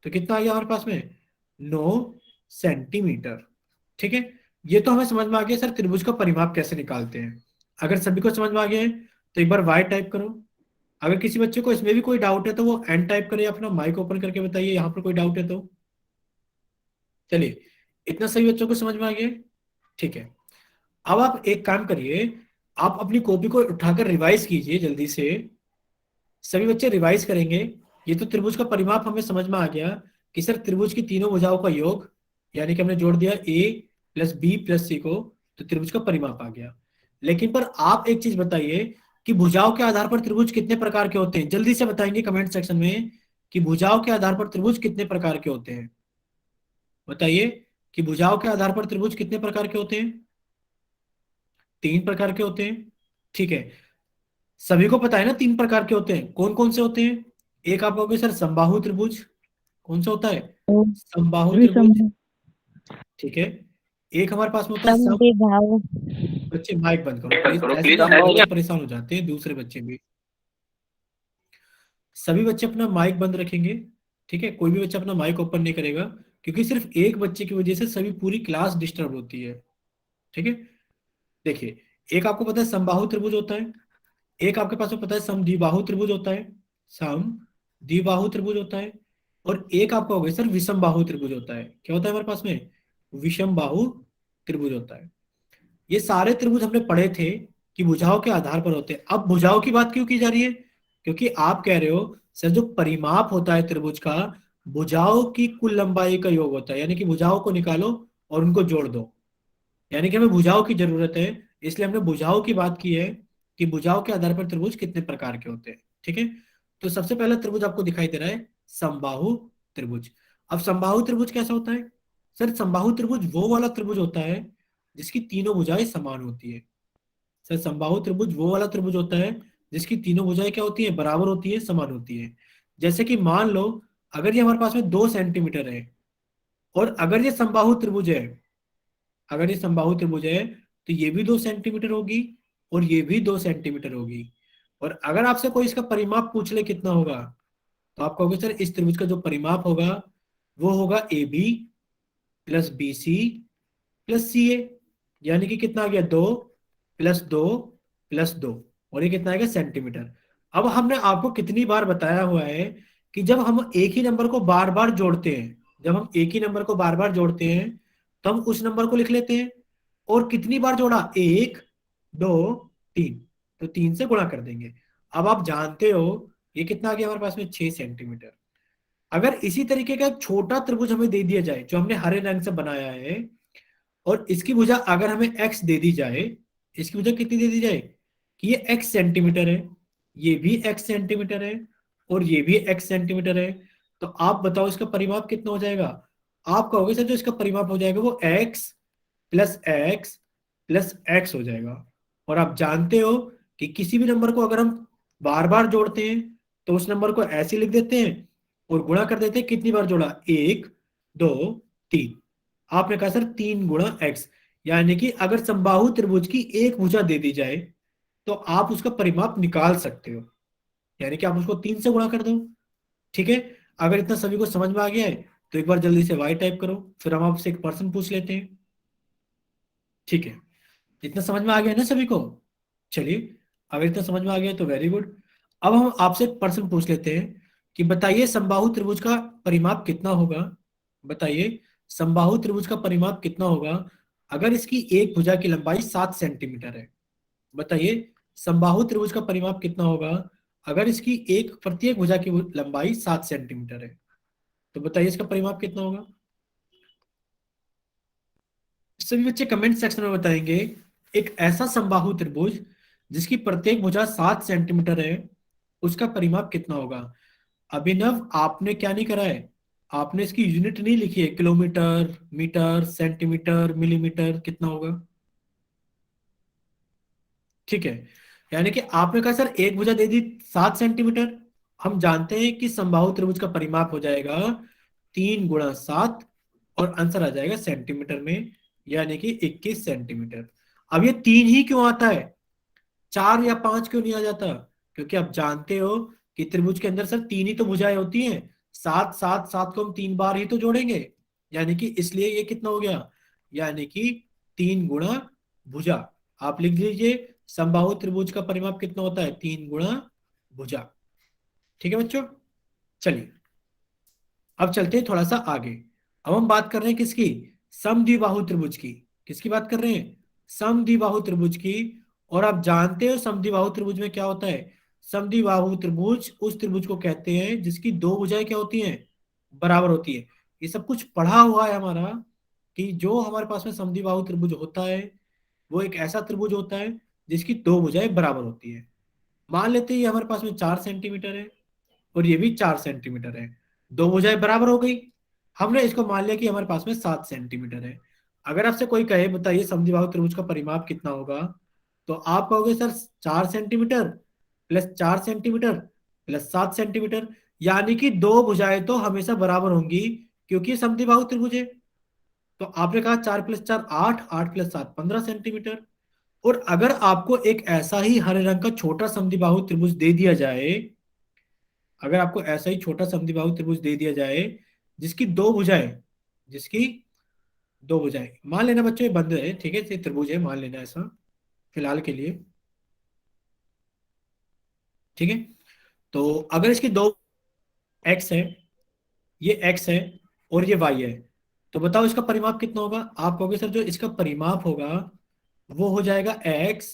तो कितना आ गया हमारे पास में, 9 सेंटीमीटर। ठीक है, ये तो हमें समझ में आ गया सर त्रिभुज का परिमाप कैसे निकालते हैं। अगर सभी को समझ में आ गया है तो एक बार Y टाइप करो। अगर किसी बच्चे को इसमें भी कोई डाउट है तो वो N टाइप करे, अपना माइक ओपन करके बताइए यहाँ पर कोई डाउट है तो। चलिए इतना सभी बच्चों को समझ में आ गया, ठीक है। अब आप एक काम करिए, आप अपनी कॉपी को उठाकर रिवाइज कीजिए जल्दी से, सभी बच्चे रिवाइज करेंगे। ये तो त्रिभुज का परिमाप हमें समझ में आ गया कि सर त्रिभुज की तीनों भुजाओं का योग, यानी कि हमने जोड़ दिया A plus B plus C को, तो त्रिभुज का परिमाप आ गया। लेकिन पर आप एक चीज बताइए कि भुजाओं के आधार पर त्रिभुज कितने प्रकार के होते हैं, जल्दी से बताएंगे कमेंट सेक्शन में कि भुजाओं के आधार पर त्रिभुज कितने प्रकार के होते हैं। बताइए कि भुजाओं के आधार पर त्रिभुज कितने प्रकार के होते हैं। 3 प्रकार के होते हैं। ठीक है, सभी को पता है ना 3 प्रकार के होते हैं, कौन कौन से होते हैं। एक आप कहोगे सर समबाहु त्रिभुज, कौन सा होता है, समबाहु त्रिभुज। ठीक है, एक हमारे पास में होता है समद्विबाहु। बच्चे माइक बंद करो प्लीज, ऐसे ना हम लोग परेशान हो जाते हैं, दूसरे बच्चे भी। सभी बच्चे अपना माइक बंद रखेंगे। ठीक है, कोई भी बच्चा अपना माइक ओपन नहीं करेगा, क्योंकि सिर्फ एक बच्चे की वजह से सभी पूरी क्लास डिस्टर्ब होती है। ठीक है, देखिए एक आपको पता है समबाहु त्रिभुज होता है, एक आपके पास में पता है समद्विबाहु त्रिभुज होता है, समद्विबाहु त्रिभुज होता है, और एक आपका हो गया सर विषम बाहु त्रिभुज होता है। क्या होता है हमारे पास में, विषम बाहु त्रिभुज होता है। ये सारे त्रिभुज हमने पढ़े थे कि भुजाओं के आधार पर होते हैं। अब भुजाओं की बात क्यों की जा रही है, क्योंकि आप कह रहे हो सर जो परिमाप होता है त्रिभुज का, भुजाओं की कुल लंबाई का योग होता है, यानी कि भुजाओं को निकालो और उनको जोड़ दो, यानी कि हमें भुजाओं की जरूरत है। इसलिए हमने भुजाओं की बात की है कि भुजाओं के आधार पर त्रिभुज कितने प्रकार के होते हैं। ठीक है, तो सबसे पहला त्रिभुज आपको दिखाई दे रहा है समबाहु त्रिभुज। अब समबाहु त्रिभुज कैसा होता है, सर समबाहु त्रिभुज वो वाला त्रिभुज होता है जिसकी तीनों भुजाएं समान होती है। सर समबाहु त्रिभुज वो वाला त्रिभुज होता है जिसकी तीनों भुजाएं क्या होती है, बराबर होती है, समान होती है। जैसे कि मान लो अगर ये हमारे पास में 2 सेंटीमीटर है, और अगर ये समबाहु त्रिभुज है, अगर ये समबाहु त्रिभुज है तो ये भी 2 सेंटीमीटर होगी और ये भी 2 सेंटीमीटर होगी। और अगर आपसे कोई इसका परिमाप पूछ ले कितना होगा, तो आप कहोगे सर इस त्रिभुज का जो परिमाप होगा वो होगा A B plus B C plus C A, यानी कि कितना आ गया 2 प्लस 2 प्लस 2, और ये कितना आएगा सेंटीमीटर। अब हमने आपको कितनी बार बताया हुआ है कि जब हम एक ही नंबर को बार बार जोड़ते हैं, जब हम एक ही नंबर को बार बार जोड़ते हैं तो हम उस नंबर को लिख लेते हैं, और कितनी बार जोड़ा, 1 2 3, तो 3 से गुणा कर देंगे। अब आप जानते हो ये कितना आ गया हमारे पास में 6 सेंटीमीटर। अगर इसी तरीके का एक छोटा त्रिभुज हमें दे दिया जाए जो हमने हरे रंग से बनाया है, और इसकी भुजा अगर हमें x दे दी जाए, इसकी भुजा कितनी दे दी जाए कि ये x सेंटीमीटर है, ये भी x सेंटीमीटर है, और ये भी x सेंटीमीटर है, तो आप बताओ इसका परिमाप कितना हो जाएगा। आप कहोगे सर जो इसका परिमाप हो जाएगा वो x plus x plus x हो जाएगा। और आप जानते हो कि किसी भी नंबर को अगर हम बार बार जोड़ते हैं तो उस नंबर को ऐसे लिख देते हैं और गुणा कर देते हैं, कितनी बार जोड़ा, 1 2 3। आपने कहा सर 3 गुणा x, यानी कि अगर समबाहु त्रिभुज की एक भुजा दे दी जाए तो आप उसका परिमाप निकाल सकते हो, यानी कि आप उसको 3 से गुणा कर दो। ठीक है, अगर इतना सभी को समझ में आ गया है तो एक बार जल्दी से y टाइप करो, फिर हम आपसे एक पर्सन पूछ लेते हैं। ठीक है, इतना समझ में आ गया है ना सभी को। चलिए, अगर इतना समझ में आ गया तो वेरी गुड। अब हम आपसे एक प्रश्न पूछ लेते हैं कि बताइए समबाहु त्रिभुज का परिमाप कितना होगा। बताइए समबाहु त्रिभुज का परिमाप कितना होगा अगर इसकी एक भुजा की लंबाई 7 सेंटीमीटर है। बताइए समबाहु त्रिभुज का परिमाप कितना होगा अगर इसकी एक प्रत्येक भुजा की लंबाई 7 सेंटीमीटर है। तो बताइए इसका परिमाप कितना होगा। सभी बच्चे कमेंट सेक्शन में बताएंगे एक ऐसा समबाहु त्रिभुज जिसकी प्रत्येक भुजा 7 सेंटीमीटर है, उसका परिमाप कितना होगा। अभिनव आपने क्या नहीं करा है, आपने इसकी यूनिट नहीं लिखी है, किलोमीटर मीटर सेंटीमीटर मिलीमीटर, कितना होगा। ठीक है, यानी कि आपने कहा सर एक भुजा दे दी 7 सेंटीमीटर, हम जानते हैं कि समबाहु त्रिभुज का परिमाप हो जाएगा 3 गुणा 7, और आंसर आ जाएगा सेंटीमीटर में, यानी कि 21 सेंटीमीटर। अब ये 3 ही क्यों आता है, 4 या 5 क्यों नहीं आ जाता, क्योंकि आप जानते हो कि त्रिभुज के अंदर सर 3 ही तो भुजाएं होती हैं, 7 7 7 को हम 3 बार ही तो जोड़ेंगे, यानी कि इसलिए ये कितना हो गया, यानी कि 3 गुणा भुजा। आप लिख लीजिए समबाहु त्रिभुज का परिमाप कितना होता है, 3 गुणा भुजा। ठीक है बच्चों, चलिए अब चलते हैं थोड़ा सा आगे। अब हम बात कर रहे हैं किसकी, समद्विबाहु त्रिभुज की। किसकी बात कर रहे हैं, समद्विबाहु त्रिभुज की। और आप जानते हो समद्विबाहु त्रिभुज में क्या होता है, समद्विबाहु त्रिभुज उस त्रिभुज को कहते हैं जिसकी दो भुजाएं क्या होती हैं, बराबर होती है। ये सब कुछ पढ़ा हुआ है हमारा कि जो हमारे पास में समद्विबाहु त्रिभुज होता है वो एक ऐसा त्रिभुज होता है जिसकी दो भुजाएं बराबर होती है। मान लेते हैं ये हमारे पास में 4 सेंटीमीटर है और ये भी 4 सेंटीमीटर है, दो भुजाएं बराबर हो गई। हमने इसको मान लिया कि हमारे पास में 7 सेंटीमीटर है। अगर आपसे कोई कहे बताइए समद्विबाहु त्रिभुज का परिमाप कितना होगा, तो आप कहोगे sir 4 centimetre plus 4 centimetre plus 7 centimetre, यानी कि दो भुजाएं तो हमेशा बराबर होंगी क्योंकि ये समद्विबाहु त्रिभुज है। तो आपने कहा 4 + 4 8, 8 + 7 15 सेंटीमीटर। और अगर आपको एक ऐसा ही हरे रंग का छोटा समद्विबाहु त्रिभुज दे दिया जाए, अगर आपको ऐसा ही छोटा समद्विबाहु त्रिभुज दे दिया जाए जिसकी दो भुजाएं, जिसकी दो भुजाएं, मान लेना बच्चों ये बंद है, ठीक है, ये त्रिभुज है मान लेना ऐसा फिलहाल के लिए, ठीक है। तो अगर इसकी दो एक्स है, ये एक्स है और ये वाई है, तो बताओ इसका परिमाप कितना होगा। आप कहोगे सर जो इसका परिमाप होगा वो हो जाएगा x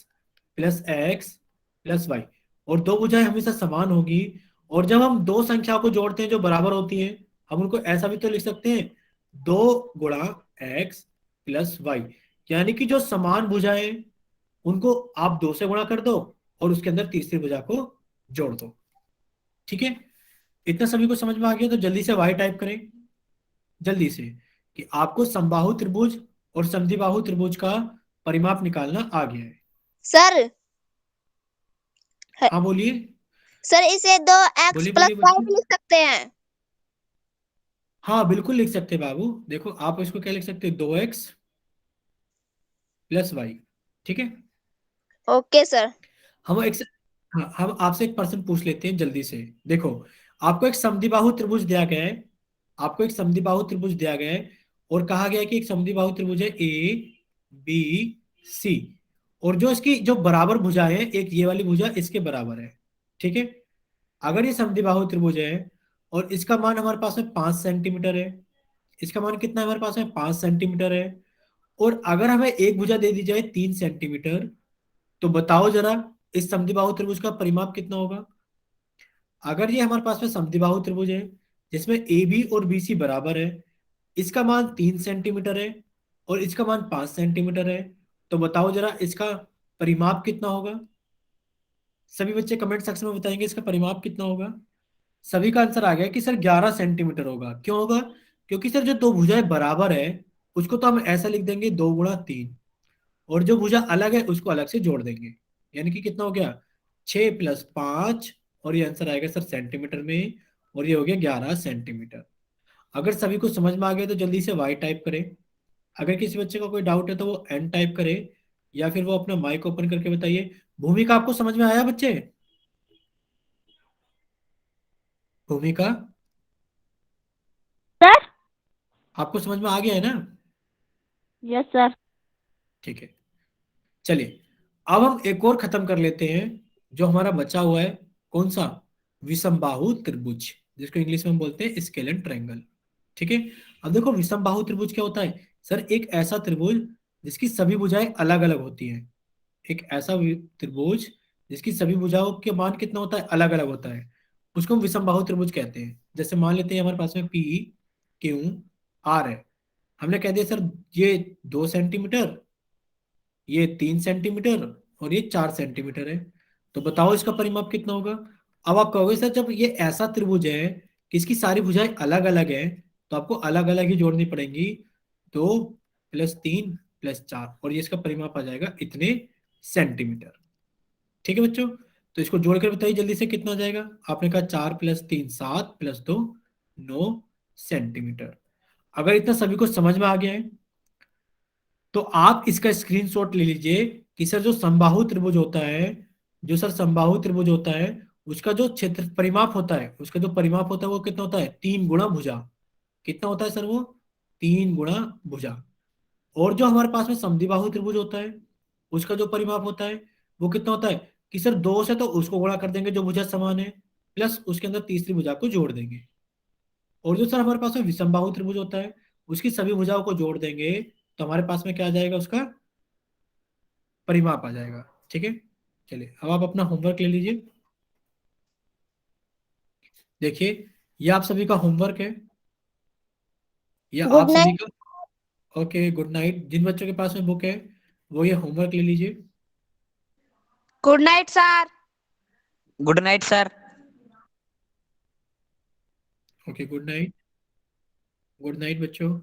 प्लस वाई, और दो भुजाएं हमेशा समान होगी। और जब हम दो संख्याओं को जोड़ते हैं जो बराबर होती हैं, हम उनको ऐसा भी तो लिख सकते हैं 2 × x + y, यानी कि जो समान भुजाएं उनको आप 2 से गुणा कर दो और उसके अंदर तीसरी भुजा को जोड़ दो, ठीक है। इतना सभी को समझ में आ गया, तो जल्दी से y टाइप करें जल्दी से, कि आपको समबाहु त्रिभुज और समद्विबाहु त्रिभुज का परिमाप निकालना आ गया है। सर हाँ बोलिए सर इसे 2x बोलिए प्लस बोलिए वाई बच्चे। भी लिख सकते हैं। हाँ बिल्कुल लिख सकते हैं बाबू, देखो आप इसको क्या लिख सकते हैं 2x + y, ठीक है। Okay sir. हम एक हाँ हम आपसे एक प्रश्न पूछ लेते हैं जल्दी से। देखो आपको एक समद्विबाहु त्रिभुज दिया गया है, आपको एक समद्विबाहु त्रिभुज दिया गया है और कहा गया है कि एक समद्विबाहु त्रिभुज है ABC, और जो इसकी जो बराबर भुजा है, एक ये वाली भुजा इसके बराबर है, ठीक है। अगर ये समद्विबाहु त्रिभुज है और इसका मान हमारे पास में 5 सेंटीमीटर है, इसका मान कितना है हमारे पास में 5 सेंटीमीटर है, और अगर हमें एक भुजा दे दी जाए 3 सेंटीमीटर, तो बताओ जरा इस समद्विबाहु त्रिभुज का परिमाप कितना होगा। अगर ये हमारे पास में समद्विबाहु त्रिभुज है जिसमें ए बी और बी सी बराबर है, इसका मान 3 सेंटीमीटर है और इसका मान 5 सेंटीमीटर है, तो बताओ जरा इसका परिमाप कितना होगा। सभी बच्चे कमेंट सेक्शन में बताएंगे इसका परिमाप कितना होगा। सभी का आंसर आ गया कि सर 11 सेंटीमीटर होगा। क्यों होगा, क्योंकि सर जो दो भुजाएं बराबर है उसको तो हम ऐसा लिख देंगे 2 × 3, और जो भुजा अलग है उसको अलग से जोड़ देंगे, यानी कि कितना हो गया 6 + 5, और ये आंसर आएगा सर सेंटीमीटर में, और ये हो गया 11 सेंटीमीटर। अगर सभी को समझ में आ गया तो जल्दी से y टाइप करें। अगर किसी बच्चे का कोई डाउट है तो वो n टाइप करे, या फिर वो अपना माइक ओपन करके बताइए। भूमिका आपको समझ में आया बच्चे, भूमिका सर। आपको समझ में आ गया है ना। Yes sir. ठीक है चलिए अब हम एक और खत्म कर लेते हैं जो हमारा बचा हुआ है, कौन सा, विषमबाहु त्रिभुज, जिसको इंग्लिश में हम बोलते हैं स्केलन ट्रायंगल, ठीक है। अब देखो विषमबाहु त्रिभुज क्या होता है सर, एक ऐसा त्रिभुज जिसकी सभी भुजाएं अलग अलग होती हैं, एक ऐसा त्रिभुज जिसकी सभी भुजाओं के मान कितना होता है, अलग अलग होता है, उसको हम विषमबाहु त्रिभुज कहते हैं। जैसे मान लेते हैं हमारे पास में पी क्यू आर है, हमने कह दिया सर ये 2 सेंटीमीटर, ये 3 सेंटीमीटर और ये 4 सेंटीमीटर है, तो बताओ इसका परिमाप कितना होगा। अब आप कहोगे सर जब ये ऐसा त्रिभुज है कि इसकी सारी भुजाएं अलग अलग है तो आपको अलग अलग ही जोड़नी पड़ेंगी, 2 + 3 + 4, और ये इसका परिमाप आ जाएगा इतने सेंटीमीटर, ठीक है बच्चों। तो इसको जोड़कर बताइए जल्दी से कितना आ जाएगा। आपने कहा 4 + 3 7 + 2 9 सेंटीमीटर। अगर इतना सभी को समझ में आ गया है तो आप इसका स्क्रीनशॉट ले लीजिए कि सर जो समबाहु त्रिभुज होता है, जो सर समबाहु त्रिभुज होता है उसका जो क्षेत्र परिमाप होता है, उसका जो परिमाप होता है वो कितना होता है 3 × भुजा। कितना होता है सर वो 3 × भुजा। और जो हमारे पास में समद्विबाहु त्रिभुज होता है उसका जो परिमाप होता है वो कितना होता है कि सर 2 से तो उसको गुणा कर देंगे जो भुजा समान है, प्लस उसके अंदर तीसरी भुजा को जोड़ देंगे, और जो सर हमारे पास में विषमबाहु त्रिभुज होता है उसकी सभी भुजाओं को जोड़ देंगे, तो हमारे पास में क्या आ जाएगा, उसका परिमाप आ जाएगा, ठीक है। चलिए अब आप अपना होमवर्क ले लीजिए। देखिए ये आप सभी का होमवर्क है, ये गुड आप सभी नाइट। का। Okay good night. जिन बच्चों के पास में बुक है वो ये होमवर्क ले लीजिए। Good night sir. Good night sir. Okay, good night. Good night बच्चों।